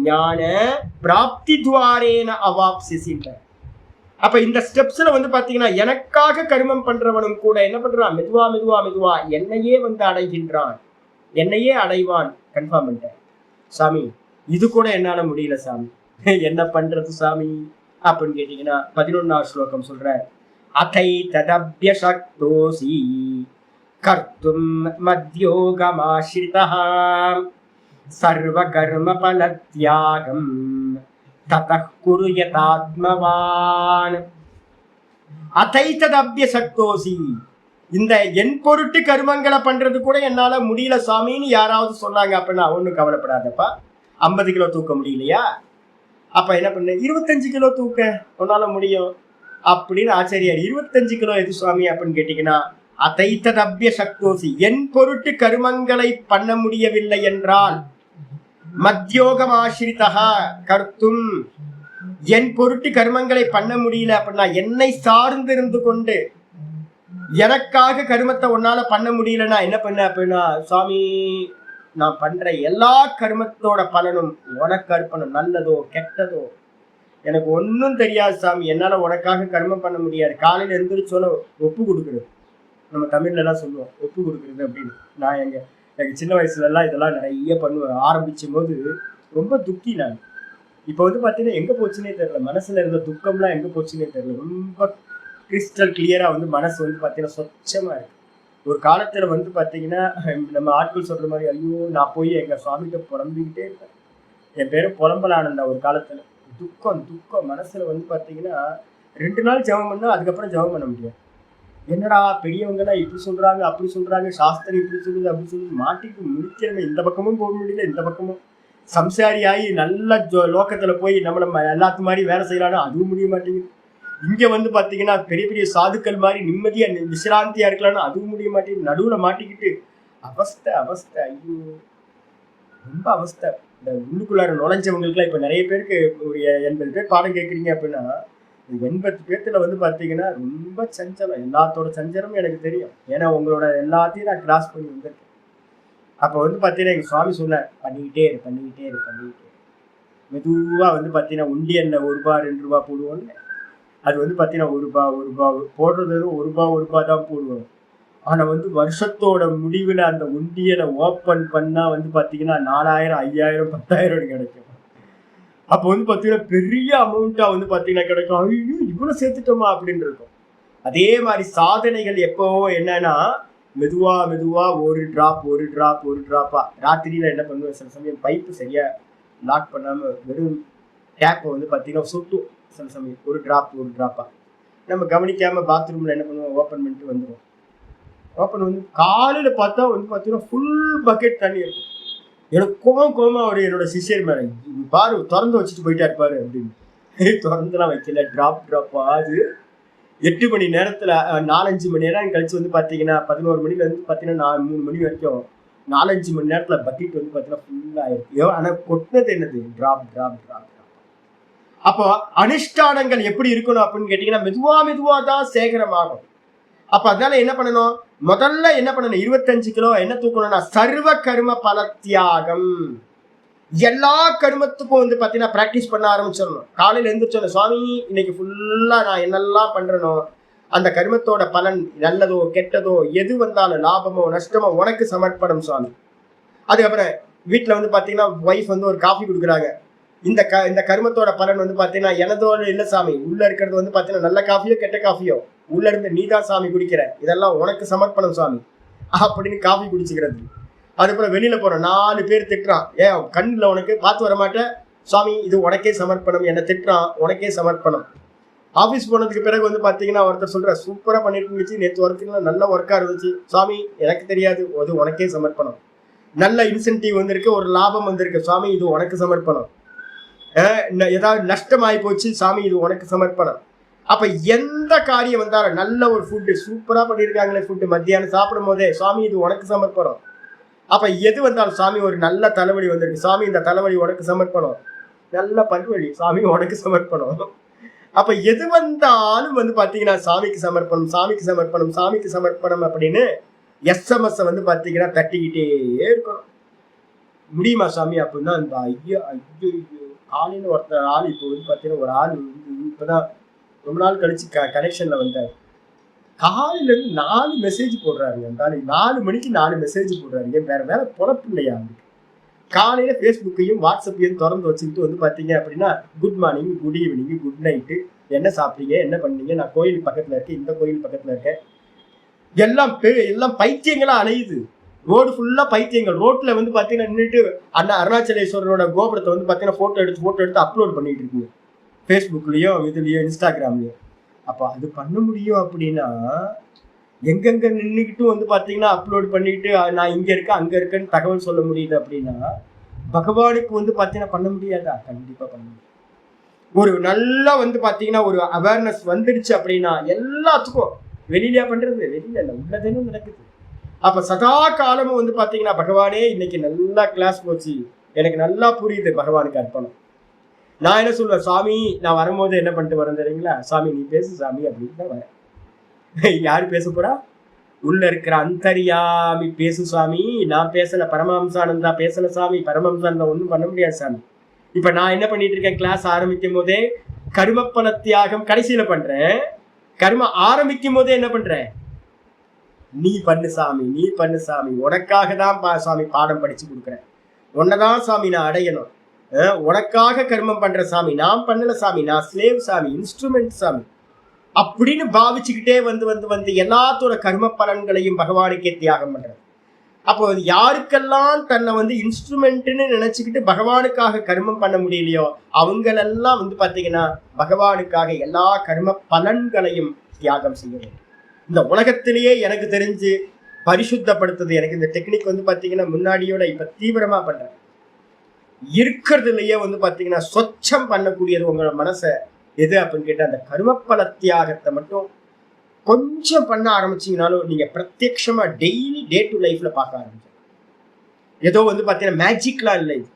Speaker 1: ஞான பிராப்தி துவாரேன அவாப்சின்ற. அப்ப இந்த ஸ்டெப்ஸ்ல வந்து பாத்தீங்கன்னா எனக்காக கர்மம் பண்றவனும் கூட என்ன பண்றான், மெதுவா மெதுவா மெதுவா என்னையே வந்து அடைகின்றான், என்னையே அடைவான். கன்ஃபார்ம் பண்ணிட்டேன் சாமி, இது கூட என்னால முடியல சாமி, என்ன பண்றது சாமி அப்படின்னு கேட்டீங்கன்னா 11வது ஸ்லோகம் சொல்ற, அதை ததப்யசக்தோசி கர்த்தும் மத்யோகமாஸ்ரிதஹ சர்வ கர்ம பல தியாகம் ததः குரு யதாத்மவான். அதை ததப்யசக்தோசி, இந்த என் பொருட்டு கர்மங்களை பண்றது கூட என்னால முடியல சாமின்னு யாராவது சொன்னாங்க அப்படின்னா ஒன்னும் கவலைப்படாதப்பா, 50 கிலோ தூக்க முடியலையா, அப்ப என்ன பண்ண 25 கிலோ தூக்க உன்னால முடியும் அப்படின்னு ஆச்சாரியார் 25 கிலோ எது சுவாமி அப்படின்னு கேட்டீங்கன்னா அதைத்ததப்ய சக்தோசி, என் பொருட்டு கர்மங்களை பண்ண முடியவில்லை என்றால் மத்யோகம் ஆசிரிதா கர்த்தும், என் பொருட்டு கர்மங்களை பண்ண முடியல அப்படின்னா என்னை சார்ந்து இருந்து கொண்டு எனக்காக கர்மத்தை உன்னால பண்ண முடியலன்னா என்ன பண்ண அப்படின்னா சுவாமி நான் பண்ற எல்லா கர்மத்தோட பலனும் உனக்கு அர்ப்பணம், நல்லதோ கெட்டதோ எனக்கு ஒன்னும் தெரியாது சாமி, என்னால உனக்காக கர்மம் பண்ண முடியாது. காலையில எழுந்திரிச்சோன்னு ஒப்பு கொடுக்குறது, நம்ம தமிழ்ல எல்லாம் சொல்லுவோம் ஒப்பு கொடுக்குறது அப்படின்னு. நான் எனக்கு சின்ன வயசுல எல்லாம் இதெல்லாம் நிறைய பண்ணுவேன். ஆரம்பிச்சும் போது ரொம்ப துக்கி நான். இப்போ வந்து பாத்தீங்கன்னா எங்க போச்சுன்னே தெரியல, மனசுல இருந்த துக்கம்லாம் எங்க போச்சுன்னே தெரியல. ரொம்ப கிறிஸ்டல் கிளியரா வந்து மனசு வந்து பாத்தீங்கன்னா சொச்சமா இருக்கு. ஒரு காலத்துல வந்து பாத்தீங்கன்னா நம்ம ஆட்கள் சொல்ற மாதிரி ஐயோ நான் போய் எங்க சுவாமிகிட்ட புலம்பிக்கிட்டே இருப்பேன். என் பேரு புலம்பலானந்தா. ஒரு காலத்துல துக்கம் துக்கம் மனசுல வந்து பாத்தீங்கன்னா 2 நாள் ஜெபம் பண்ணா அதுக்கப்புறம் ஜெபம் பண்ண முடியாது. என்னடா பெரியவங்க எல்லாம் இப்படி சொல்றாங்க அப்படி சொல்றாங்க, சாஸ்திரம் இப்படி சொல்லுது அப்படி சொல்லுது, மாட்டிட்டு முடிக்கிறவங்க இந்த பக்கமும் போக முடியல, இந்த பக்கமும் சம்சாரி ஆகி நல்ல லோக்கத்துல போய் நம்ம எல்லாத்து மாதிரி வேலை செய்யலாம்னா அதுவும் முடிய மாட்டேங்குது. இங்க வந்து பாத்தீங்கன்னா பெரிய பெரிய சாதுக்கள் மாதிரி நிம்மதியா விசிராந்தியா இருக்கலாம்னு அதுவும் முடிய மாட்டேங்குது. நடுவுல மாட்டிக்கிட்டு அவஸ்தை அவஸ்தை, ஐயோ ரொம்ப அவஸ்தை. இந்த உள்ளுக்குள்ளார நுழைஞ்சவங்களுக்குலாம் இப்ப நிறைய பேருக்கு ஒரு 80 பேர் பாடம் கேட்குறீங்க அப்படின்னா 80 பேர்த்துல வந்து பாத்தீங்கன்னா ரொம்ப சஞ்சலம். எல்லாத்தோட சஞ்சலமும் எனக்கு தெரியும். ஏன்னா உங்களோட எல்லாத்தையும் நான் கிராஸ் பண்ணி வந்திருக்கேன். அப்ப வந்து பாத்தீங்கன்னா எங்க சுவாமி சொன்னார், பண்ணிக்கிட்டே இரு பண்ணிக்கிட்டே இரு பண்ணிக்கிட்டே இரு. மெதுவா வந்து பாத்தீங்கன்னா உண்டியல்ல ₹1 ₹2 போடுவோம்ல, அது வந்து பாத்தீங்கன்னா ₹1 போடுறது ₹1 தான் போடுவோம். ஆனா வந்து வருஷத்தோட முடிவுல அந்த உண்டியலை ஓப்பன் பண்ணா வந்து பாத்தீங்கன்னா 4000 5000 10,000 கிடைக்கும். அப்போ வந்து பாத்தீங்கன்னா பெரிய அமௌண்டா வந்து பாத்தீங்கன்னா கிடைக்கும். ஐயோ இவ்வளவு சேர்த்துட்டோமா அப்படின்னு இருக்கும். அதே மாதிரி சாதனைகள் எப்பவோ என்னன்னா மெதுவா மெதுவா ஒரு டிராப்பா ராத்திரியில என்ன பண்ணுவேன், சில சமயம் பைப்பு சரியா லாக் பண்ணாம வெறும் டேப்பை வந்து பாத்தீங்கன்னா சுட்டும். சில சமயம் ஒரு டிராப்பா நம்ம கவனிக்காம பாத்ரூம்ல என்ன பண்ணுவோம், ஓப்பன் பண்ணிட்டு வந்துடும். ஓப்பன் வந்து காலையில பார்த்தா வந்து பாத்தீங்கன்னா ஃபுல் பக்கெட் தண்ணி இருக்கும். எனக்கு கோமா ஒரு என்னோட சிஷியர் மேல, பாரு திறந்து வச்சுட்டு போயிட்டா இருப்பாரு அப்படின்னு. திறந்துலாம் வைக்கல, டிராப்பா அது 8 மணி நேரத்துல 4-5 மணி நேரம் கழிச்சு வந்து பாத்தீங்கன்னா 11 மணில இருந்து பாத்தீங்கன்னா 3 மணி வரைக்கும் 4-5 மணி நேரத்துல பக்கெட் வந்து பாத்தீங்கன்னா ஃபுல்லா ஆயிருக்கு. ஆனா கொட்டினது என்னது, டிராப். அப்போ அனுஷ்டானங்கள் எப்படி இருக்கணும் அப்படின்னு கேட்டீங்கன்னா மெதுவா தான் சேகரமாகும். அப்ப அதனால என்ன பண்ணணும், முதல்ல என்ன பண்ணணும், 25 கிலோ என்ன தூக்கணும்னா சர்வ கர்ம பல தியாகம். எல்லா கர்மத்துக்கும் வந்து பாத்தீங்கன்னா பிராக்டிஸ் பண்ண ஆரம்பிச்சிடணும். காலையில எழுந்திரிச்சோம், சுவாமி இன்னைக்கு ஃபுல்லா நான் என்னெல்லாம் பண்றேனோ அந்த கர்மத்தோட பலன் நல்லதோ கெட்டதோ எது வந்தாலும் லாபமோ நஷ்டமோ உனக்கு சமர்ப்பணம் சுவாமி. அதுக்கப்புறம் வீட்டுல வந்து பாத்தீங்கன்னா ஒய்ஃப் வந்து ஒரு காஃபி கொடுக்குறாங்க, இந்த கர்மத்தோட பலன் வந்து பாத்தீங்கன்னா எனதோட இல்ல சாமி, உள்ள இருக்கிறது வந்து பாத்தீங்கன்னா நல்ல காஃபியோ கெட்ட காஃபியோ உள்ள இருந்து நீதான் சாமி குடிக்கிற, இதெல்லாம் உனக்கு சமர்ப்பணம் சாமி அப்படின்னு காஃபி குடிச்சுக்கிறது. அதுக்கப்புறம் வெளியில போறோம், 4 பேர் திட்டுறான், ஏன் கண்ணுல உனக்கு பார்த்து வர மாட்டேன் சுவாமி, இது உனக்கே சமர்ப்பணம், என்ன திட்டுறான் உனக்கே சமர்ப்பணம். ஆபீஸ் போனதுக்கு பிறகு வந்து பாத்தீங்கன்னா ஒருத்தர் சொல்ற, சூப்பரா பண்ணிட்டு இருந்துச்சு, நேற்று ஒர்க்குலாம் நல்ல ஒர்க்கா இருந்துச்சு சுவாமி, எனக்கு தெரியாது, அது உனக்கே சமர்ப்பணம். நல்ல இன்சென்டிவ் வந்திருக்கு, ஒரு லாபம் வந்திருக்கு சுவாமி, இது உனக்கு சமர்ப்பணம். ஏதாவது நஷ்டம் ஆகி போச்சு சாமி, இது உனக்கு சமர்ப்பணம். அப்ப எந்த காரியம் வந்தாலும் நல்ல ஒரு ஃபுட்டு சூப்பரா பண்ணியிருக்காங்களே ஃபுட்டு, மத்தியானம் சாப்பிடும் போதே சுவாமி இது உனக்கு சமர்ப்பணம். அப்ப எது வந்தாலும் சாமி, ஒரு நல்ல தலைவலி வந்திருக்கு சாமி, இந்த தலைவலி உனக்கு சமர்ப்பணம். நல்ல பல்வலி சாமி உனக்கு சமர்ப்பணம். அப்ப எது வந்தாலும் வந்து பாத்தீங்கன்னா சாமிக்கு சமர்ப்பணம் அப்படின்னு எஸ்எம்எஸ் வந்து பாத்தீங்கன்னா தட்டிக்கிட்டே இருக்கணும். முடியுமா சாமி அப்படின்னா இந்த ஐயோ காலையில ஒருத்தர் ஆள் இப்போ வந்து பாத்தீங்கன்னா ஒரு ஆள் வந்து இப்பதான் ரொம்ப நாள் கழிச்சு கனெக்ஷன்ல வந்தார். காலையில இருந்து 4 மெசேஜ் போடுறாருங்க. 4 மணிக்கு 4 மெசேஜ் போடுறாரு. வேற வேற பொழப்பு இல்லையா அவருக்கு. காலையில ஃபேஸ்புக்கையும் வாட்ஸ்அப்பையும் திறந்து வச்சுக்கிட்டு வந்து பாத்தீங்க அப்படின்னா good morning, good evening, good night, என்ன சாப்பிட்டீங்க, என்ன பண்ணீங்க, நான் கோயில் பக்கத்துல இருக்கேன், இந்த கோயில் பக்கத்துல இருக்கேன், எல்லாம் பைத்தியங்களா அலையுது. ரோடு ஃபுல்லா பைத்தியங்கள். ரோட்ல வந்து பாத்தீங்கன்னா நின்றுட்டு அண்ணா அருணாச்சலேஸ்வரரோட கோபுரத்தை வந்து பாத்தீங்கன்னா போட்டோ எடுத்து அப்லோட் பண்ணிட்டு இருக்குங்க ஃபேஸ்புக்லயும் இதுலயும் இன்ஸ்டாகிராம்லயும். அப்ப அது பண்ண முடியும் அப்படின்னா எங்கெங்க நின்றுக்கிட்டும் வந்து பாத்தீங்கன்னா அப்லோட் பண்ணிட்டு நான் இங்க இருக்கேன் அங்க இருக்கேன்னு தகவல் சொல்ல முடியுது அப்படின்னா பகவானுக்கு வந்து பாத்தீங்கன்னா பண்ண முடியாதா? கண்டிப்பா பண்ண முடியும். ஒரு நல்லா வந்து பாத்தீங்கன்னா ஒரு அவேர்னஸ் வந்துடுச்சு அப்படின்னா எல்லாத்துக்கும் வெளியிலயா பண்றது, வெளியில இல்ல உள்ளதேனும் நடக்குது. அப்ப சதா காலமும் வந்து பாத்தீங்கன்னா பகவானே இன்னைக்கு நல்லா கிளாஸ் போச்சு, எனக்கு நல்லா புரியுது, பகவானுக்கு அர்ப்பணம். நான் என்ன சொல்லுவேன், சாமி நான் வரும்போது என்ன பண்ணிட்டு வரேன் தெரியுங்களா, சாமி நீ பேசு சாமி அப்படின்னு தான் வரேன். யாரு பேச போறா? உள்ள இருக்கிற அந்தரியாமி பேசு சாமி, நான் பேசல, பரமஹம்சானந்தா பேசல சாமி, பரமஹம்சானந்தா ஒன்றும் பண்ண முடியாது சாமி. இப்ப நான் என்ன பண்ணிட்டு இருக்கேன், கிளாஸ் ஆரம்பிக்கும் போதே கர்மப்பல தியாகம் கடைசியில பண்றேன், கர்ம ஆரம்பிக்கும் போதே என்ன பண்றேன், நீ பண்ணு சாமி, உனக்காக தான் சாமி பாடம் படிச்சு கொடுக்குறேன், உன்னதான் சாமி நான் அடையணும், உனக்காக கர்மம் பண்ற சாமி, நான் பண்ணல சாமி, நான் ஸ்லேவ் சாமி, இன்ஸ்ட்ருமெண்ட் சாமி அப்படின்னு பாவிச்சுக்கிட்டே வந்து எல்லாத்தோட கர்ம பலன்களையும் பகவானுக்கே தியாகம் பண்றது. அப்போ யாருக்கெல்லாம் தன்னை வந்து இன்ஸ்ட்ருமெண்ட்னு நினைச்சுக்கிட்டு பகவானுக்காக கர்மம் பண்ண முடியலையோ அவங்களெல்லாம் வந்து பாத்தீங்கன்னா பகவானுக்காக எல்லா கர்ம பலன்களையும் தியாகம் செய்ய வேண்டும். இந்த உலகத்திலேயே எனக்கு தெரிஞ்சு பரிசுத்தப்படுத்துது, எனக்கு இந்த டெக்னிக் வந்து பாத்தீங்கன்னா முன்னாடியோட இப்ப தீவிரமா பண்றேன். இருக்கிறதுலயே வந்து பாத்தீங்கன்னா சொச்சம் பண்ணக்கூடியது உங்களோட மனசை எது அப்படின்னு கேட்டா அந்த கர்மப்பல தியாகத்தை மட்டும் கொஞ்சம் பண்ண ஆரம்பிச்சீங்கனாலும் நீங்க பிரத்யட்சமா டெய்லி டே டு லைஃப்ல பார்க்க ஆரம்பிச்சு. ஏதோ வந்து பாத்தீங்கன்னா மேஜிக்லாம் இல்லை, இது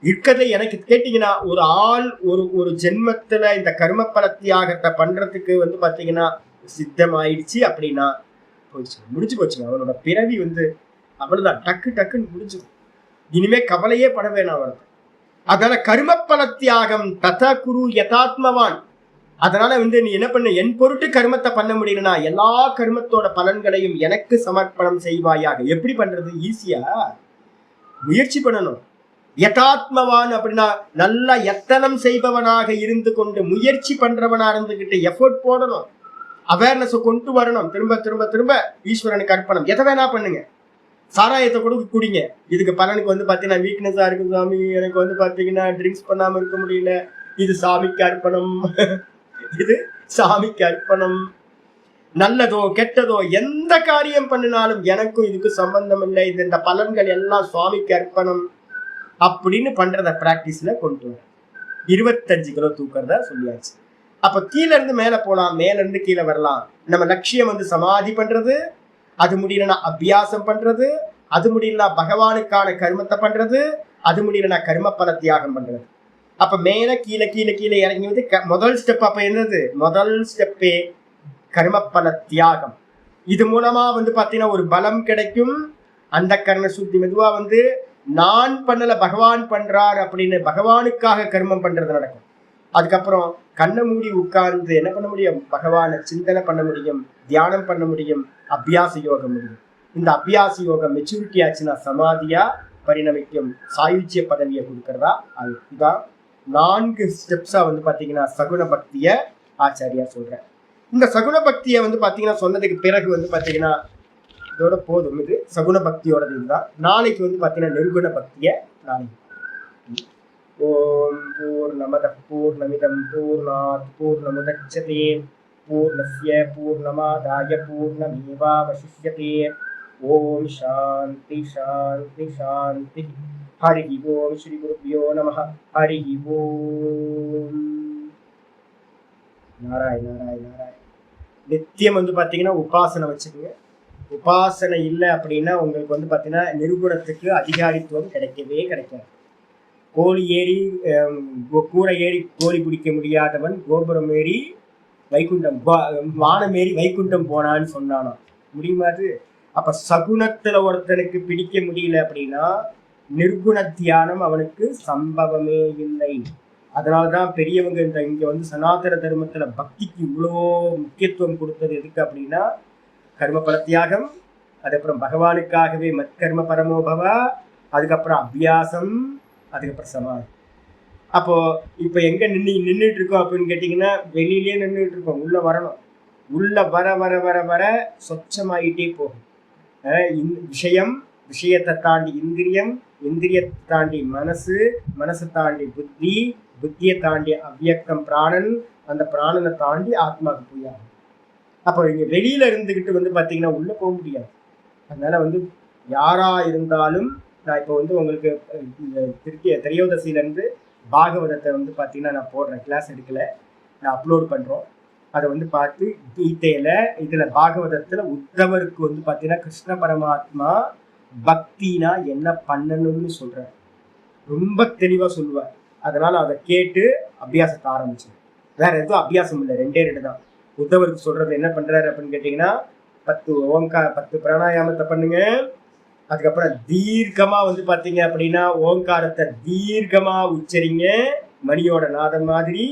Speaker 1: இருக்கிறது எனக்கு கேட்டீங்கன்னா ஒரு ஆள் ஒரு ஜென்மத்துல இந்த கர்ம பல தியாகத்தை பண்றதுக்கு வந்து பாத்தீங்கன்னா சித்தம் ஆயிடுச்சு அப்படின்னா போயிடுச்சு, முடிஞ்சு போச்சுங்க. அவனோட பிறவி வந்து அவ்வளவுதான், டக்கு டக்குன்னு முடிஞ்சு. இனிமே கவலையே பட வேணாம் அவனுக்கு. அதனால கர்ம பல தியாகம் தத குரு யதாத்மவான். அதனால வந்து நீ என்ன பண்ண, என் பொருட்டு கர்மத்தை பண்ண முடியலனா எல்லா கர்மத்தோட பலன்களையும் எனக்கு சமர்ப்பணம் செய்வாயாக. எப்படி பண்றது? ஈஸியா முயற்சி பண்ணணும். யதாத்மவான் அப்படின்னா நல்லா எத்தனம் செய்பவனாக இருந்து கொண்டு முயற்சி பண்றவனா இருந்துகிட்டு எஃபோர்ட் போடணும், அவேர்னஸ் கொண்டு வரணும். திரும்ப திரும்ப திரும்ப ஈஸ்வரனுக்கு அர்ப்பணம். எதை வேணா பண்ணுங்க, சாராயத்தை கூட குடிங்க. இதுக்கு பலனுக்கு வந்து பாத்தீங்கன்னா வீக்னஸா இருக்கு சாமி, எனக்கு வந்து பாத்தீங்கன்னா ட்ரிங்க்ஸ் பண்ணாம இருக்க முடியல, இது சாமிக்கு அர்ப்பணம். இது சாமிக்கு அர்ப்பணம். நல்லதோ கெட்டதோ எந்த காரியம் பண்ணினாலும் எனக்கும் இதுக்கு சம்பந்தம் இல்லை, இது இந்த பலன்கள் எல்லாம் சுவாமிக்கு அர்ப்பணம் அப்படின்னு பண்றத பிராக்டிஸ்ல கொண்டு வர. 25 கிலோ தூக்கிறத சொல்லியாச்சு. அப்ப கீழே இருந்து மேல போலாம், மேல இருந்து கீழே வரலாம். நம்ம லட்சியம் வந்து சமாதி பண்றது, அது முடியலன்னா அபியாசம் பண்றது, அது முடியலன்னா பகவானுக்கான கர்மத்தை பண்றது, அது முடியலன்னா கர்ம பல தியாகம் பண்றது. அப்ப மேல கீழே கீழே கீழே இறங்கி வந்து முதல் ஸ்டெப் அப்ப என்னது? முதல் ஸ்டெப்பே கர்ம பல தியாகம். இது மூலமா வந்து பாத்தீங்கன்னா ஒரு பலம் கிடைக்கும். அந்த கர்ம சுத்தி மெதுவா வந்து நான் பண்ணல பகவான் பண்றார் அப்படின்னு பகவானுக்காக கர்மம் பண்றது நடக்கும். அதுக்கப்புறம் கண்ணை மூடி உட்கார்ந்து என்ன பண்ண முடியும்? பகவானை சிந்தனை பண்ண முடியும், தியானம் பண்ண முடியும், அபியாச யோகம் முடியும். இந்த அபியாச யோகம் மெச்சூரிட்டி ஆச்சுன்னா சமாதியா பரிணமிக்கும், சாயுச்சிய பதவியை கொடுக்கறதா. அதுதான் 4 ஸ்டெப்ஸா வந்து பாத்தீங்கன்னா சகுன பக்திய ஆச்சாரியா சொல்றேன். இந்த சகுன பக்தியை வந்து பாத்தீங்கன்னா சொன்னதுக்கு பிறகு வந்து பாத்தீங்கன்னா இதோட போதும். இது சகுன பக்தியோடது இதுதான். நாளைக்கு வந்து பாத்தீங்கன்னா நிர்குண பக்திய நாளைக்கு. ஓம் பூர்ணமத பூர்ணமிதம் பூர்ணாத் பூர்ணமுதச்யதே பூர்ணஸ்ய பூர்ணமாதாய பூர்ணமேவாவசிஷ்யதே. ஓம் சாந்தி சாந்தி சாந்தி. ஹரி ஓம் ஸ்ரீ குருப்யோ நமஹ. ஹரி ஓம். நாராயண நாராயண நாராயண. நித்தியம் வந்து பாத்தீங்கன்னா உபாசனை வச்சுக்கோங்க. உபாசனை இல்லை அப்படின்னா உங்களுக்கு வந்து பாத்தீங்கன்னா நிர்குணத்துக்கு அதிகாரித்துவம் கிடைக்கவே கிடைக்காது. கோழி ஏறி கூரை ஏறி கோழி பிடிக்க முடியாதவன் கோபுரம் ஏறி வைகுண்டம் வானம் ஏறி வைகுண்டம் போனான்னு சொன்னானோ முடியுமா அது? அப்ப சகுனத்துல ஒருத்தனுக்கு பிடிக்க முடியல அப்படின்னா நிர்குண தியானம் அவனுக்கு சம்பவமே இல்லை. அதனால்தான் பெரியவங்க இங்க வந்து சனாதன தர்மத்துல பக்திக்கு இவ்வளோ முக்கியத்துவம் கொடுத்தது எதுக்கு அப்படின்னா கர்ம பல தியாகம், அதுக்கப்புறம் பகவானுக்காகவே மத்கர்ம பரமோபவா, அதுக்கப்புறம் அபியாசம், அதுக்கப்புறம் சமாதி. அப்போ இப்ப எங்க நின்றுட்டு இருக்கோம் அப்படின்னு கேட்டீங்கன்னா வெளியிலேயே நின்றுட்டு இருக்கோம். உள்ள வரணும். உள்ள வர வர வர வர சொச்சமாயிட்டே போகும். விஷயம், விஷயத்தை தாண்டி இந்திரியம், இந்திரியத்தை தாண்டி மனசு, மனசை தாண்டி புத்தி, புத்தியை தாண்டி அவ்வியக்தம் பிராணன், அந்த பிராணனை தாண்டி ஆத்மாவுக்கு போயாகும். அப்போ இங்க வெளியில இருந்துகிட்டு வந்து பாத்தீங்கன்னா உள்ள போக முடியாது. அதனால வந்து யாரா இருந்தாலும் நான் இப்போ வந்து உங்களுக்கு திரையோதசியில இருந்து பாகவதத்தை வந்து பாத்தீங்கன்னா நான் போடுறேன், கிளாஸ் எடுக்கல, நான் அப்லோட் பண்றோம். அதை வந்து பார்த்து கீதையில இதுல பாகவதத்துல உத்தவருக்கு வந்து பாத்தீங்கன்னா கிருஷ்ண பரமாத்மா பக்தினா என்ன பண்ணணும்னு சொல்றாரு, ரொம்ப தெளிவா சொல்லுவார். அதனால அதை கேட்டு அபியாசத்தை ஆரம்பிச்சேன். வேற எதுவும் அபியாசம் இல்லை, 2 தான். உத்தவருக்கு சொல்றது என்ன பண்றாரு அப்படின்னு கேட்டீங்கன்னா 10 ஓங்கார 10 பிராணாயாமத்தை பண்ணுங்க. அதுக்கப்புறம் தீர்க்கமா வந்து பாத்தீங்க அப்படின்னா ஓங்காரத்தை தீர்க்கமா உச்சரிங்க, மணியோட நாதம் மாதிரி.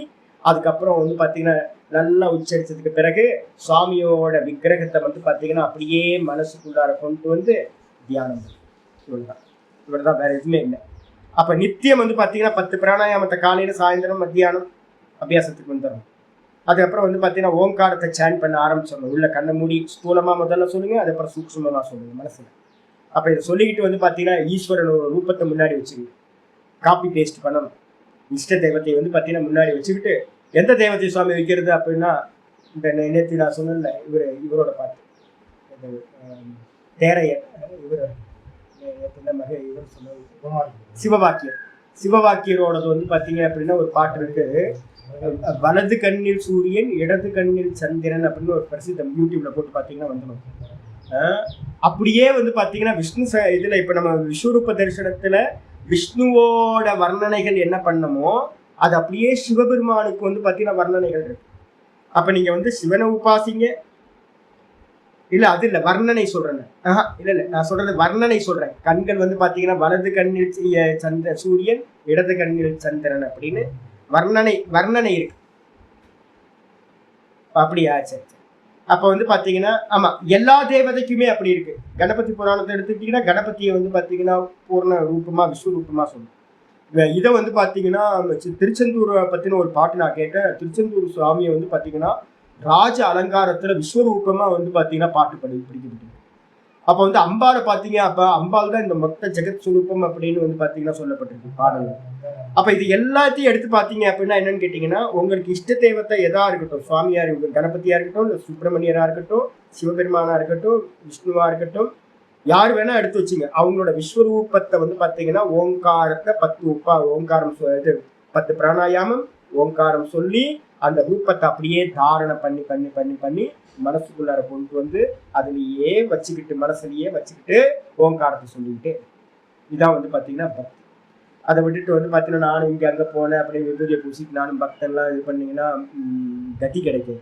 Speaker 1: அதுக்கப்புறம் வந்து பாத்தீங்கன்னா நல்லா உச்சரிச்சதுக்கு பிறகு சுவாமியோட விக்கிரகத்தை வந்து பாத்தீங்கன்னா அப்படியே மனசுக்குள்ளார கொண்டு வந்து தியானம். இவ்வளவுதான், வேற எதுவுமே இல்லை. அப்ப நித்தியம் வந்து பாத்தீங்கன்னா 10 பிராணாயாமத்தை காலையில சாயந்தரம் மத்தியானம் அபியாசத்துக்கு வந்துடும். அதுக்கப்புறம் வந்து பாத்தீங்கன்னா ஓங்காரத்தை சேன் பண்ண ஆரம்பிச்சிடணும். உள்ள கண்ணை மூடி ஸ்தூலமா முதல்ல சொல்லுங்க, அதுக்கப்புறம் சூக்ஷ்மமா சொல்லுங்க மனசுல. அப்ப இதை சொல்லிக்கிட்டு வந்து பாத்தீங்கன்னா ஈஸ்வரன் ஒரு ரூபத்தை முன்னாடி வச்சுக்கணும், காப்பி பேஸ்ட் பண்ணணும். இஷ்ட தெய்வத்தை வந்து பாத்தீங்கன்னா முன்னாடி வச்சுக்கிட்டு எந்த தெய்வத்தை சுவாமி வைக்கிறது அப்படின்னா இந்த நேற்று நான் சொன்னேன்ல இவரோட பாட்டு தேரையர், இவர் சிவவாக்கியரோடது வந்து பாத்தீங்க அப்படின்னா ஒரு பாட்டு இருக்கு, வலது கண்ணில் சூரியன் இடது கண்ணில் சந்திரன் அப்படின்னு ஒரு பிரசித்தம், யூடியூப்ல போட்டு பாத்தீங்கன்னா வந்துடும். அப்படியே வந்து பாத்தீங்கன்னா விஷ்ணு இதுல இப்ப நம்ம விஸ்வரூப தரிசனத்துல விஷ்ணுவோட வர்ணனைகள் என்ன பண்ணமோ அது அப்படியே சிவபெருமானுக்கு வந்து பார்த்தீங்கன்னா வர்ணனைகள் இருக்கு. அப்ப நீங்க வந்து சிவனை உபாசிங்க, இல்ல அது இல்ல வர்ணனை சொல்றேன். இல்ல நான் சொல்றது வர்ணனை சொல்றேன். கண்கள் வந்து பாத்தீங்கன்னா வலது கண்ணில் சூரியன், இடது கண்ணில் சந்திரன் அப்படின்னு வர்ணனை இருக்கு. அப்படியா? சரி. அப்ப வந்து பாத்தீங்கன்னா ஆமா எல்லா தேவதைக்குமே அப்படி இருக்கு. கணபதி புராணத்தை எடுத்துக்கிட்டீங்கன்னா கணபதியை வந்து பாத்தீங்கன்னா பூர்ண ரூபமா விஸ்வரூபமா சொல்லும். இதை வந்து பாத்தீங்கன்னா திருச்செந்தூரை பத்தின ஒரு பாட்டு நான் கேட்டேன். திருச்செந்தூர் சுவாமியை வந்து பாத்தீங்கன்னா ராஜ அலங்காரத்துல விஸ்வரூபமா வந்து பாத்தீங்கன்னா பாட்டு பிடிக்கப்பட்டு. அப்ப வந்து அம்பாவை பாத்தீங்க, அப்ப அம்பாள் தான் இந்த மொத்த ஜெகத் சுரூபம் அப்படின்னு வந்து பாத்தீங்கன்னா சொல்லப்பட்டிருக்கு பாடல். அப்ப இது எல்லாத்தையும் எடுத்து பாத்தீங்க அப்படின்னா என்னன்னு கேட்டீங்கன்னா, உங்களுக்கு இஷ்ட தெய்வத்தை எதா இருக்கட்டும், சுவாமியா இருக்கட்டும், கணபதியா இருக்கட்டும், இல்ல சுப்பிரமணியரா இருக்கட்டும், சிவபெருமானா இருக்கட்டும், விஷ்ணுவா இருக்கட்டும், யார் வேணா எடுத்து வச்சுங்க. அவங்களோட விஸ்வரூபத்தை வந்து பாத்தீங்கன்னா ஓங்காரத்தை 10 ஓங்காரம் இது 10 பிராணாயாமம் ஓங்காரம் சொல்லி அந்த ரூபத்தை அப்படியே தாரணை பண்ணி பண்ணி பண்ணி பண்ணி மனசுக்குள்ளார கொண்டு வந்து அதுலயே வச்சுக்கிட்டு மனசுலயே வச்சுக்கிட்டு ஓங்காரத்தை சொல்லிக்கிட்டு இதான் வந்து பாத்தீங்கன்னா பக்தி. அதை விட்டுட்டு வந்து பாத்தீங்கன்னா நானும் இங்க அங்க போனேன் அப்படியே விபூதியை பூசிட்டு நானும் பக்தன்லாம் இது பண்ணீங்கன்னா கதி கிடைக்கும்.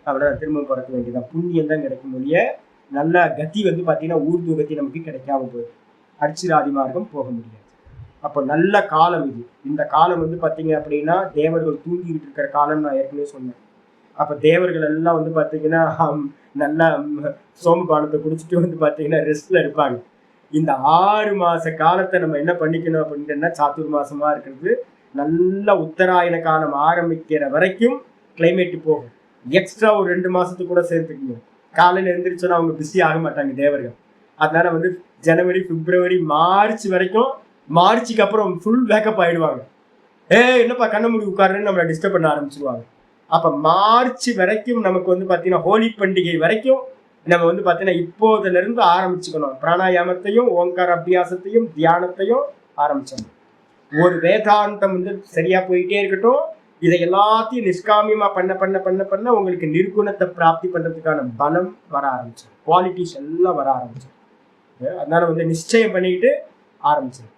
Speaker 1: அப்படின்னா திரும்ப பிறக்க வேண்டியதான். புண்ணியம் தான் கிடைக்கும் மொழிய நல்ல கதி வந்து பாத்தீங்கன்னா ஊர்து கதி நமக்கு கிடைக்காம போயிடும். அர்ச்சிராதி மார்க்கம் போக முடியாது. அப்போ நல்ல காலம் இது. இந்த காலம் வந்து பாத்தீங்க அப்படின்னா தேவர்கள் தூங்கிக்கிட்டு இருக்கிற காலம் நான் ஏற்கனவே சொன்னேன். அப்ப தேவர்கள் எல்லாம் வந்து பாத்தீங்கன்னா நல்லா சோமபானத்தை குடிச்சிட்டு வந்து பாத்தீங்கன்னா ரெஸ்ட்ல இருப்பாங்க. இந்த 6 மாச காலத்தை நம்ம என்ன பண்ணிக்கணும் அப்படின்னா சாத்துர் மாசமா இருக்கிறது நல்ல உத்தராயண காலம் ஆரம்பிக்கிற வரைக்கும் கிளைமேட் போகும். எக்ஸ்ட்ரா ஒரு 2 மாசத்துக்கு கூட சேர்த்துக்கணும். காலையில எழுந்திரிச்சோன்னா அவங்க பிஸி ஆக மாட்டாங்க தேவர்கள். அதனால வந்து ஜனவரி, பிப்ரவரி, மார்ச் வரைக்கும், மார்ச்சுக்கு அப்புறம் ஃபுல் பேக்கப் ஆயிடுவாங்க. என்னப்பா கண்ண மூடி உட்காருன்னு நம்மளை டிஸ்டர்ப் பண்ண ஆரம்பிச்சிருவாங்க. அப்ப மார்ச் வரைக்கும் நமக்கு வந்து பாத்தீங்கன்னா ஹோலி பண்டிகை வரைக்கும் நம்ம வந்து பாத்தீங்கன்னா இப்போதுல இருந்து ஆரம்பிச்சுக்கணும். பிராணாயாமத்தையும் ஓங்கார அபியாசத்தையும் தியானத்தையும் ஆரம்பிச்சணும். ஒரு வேதாந்தம் வந்து சரியா போயிட்டே இருக்கட்டும். இதை எல்லாத்தையும் நிஷ்காமியமா பண்ண பண்ண பண்ண பண்ண உங்களுக்கு நிர்குணத்தை பிராப்தி பண்றதுக்கான பலம் வர ஆரம்பிச்சிடும். குவாலிட்டிஸ் எல்லாம் வர ஆரம்பிச்சிடும். அதனால வந்து நிச்சயம் பண்ணிக்கிட்டு ஆரம்பிச்சிடும்.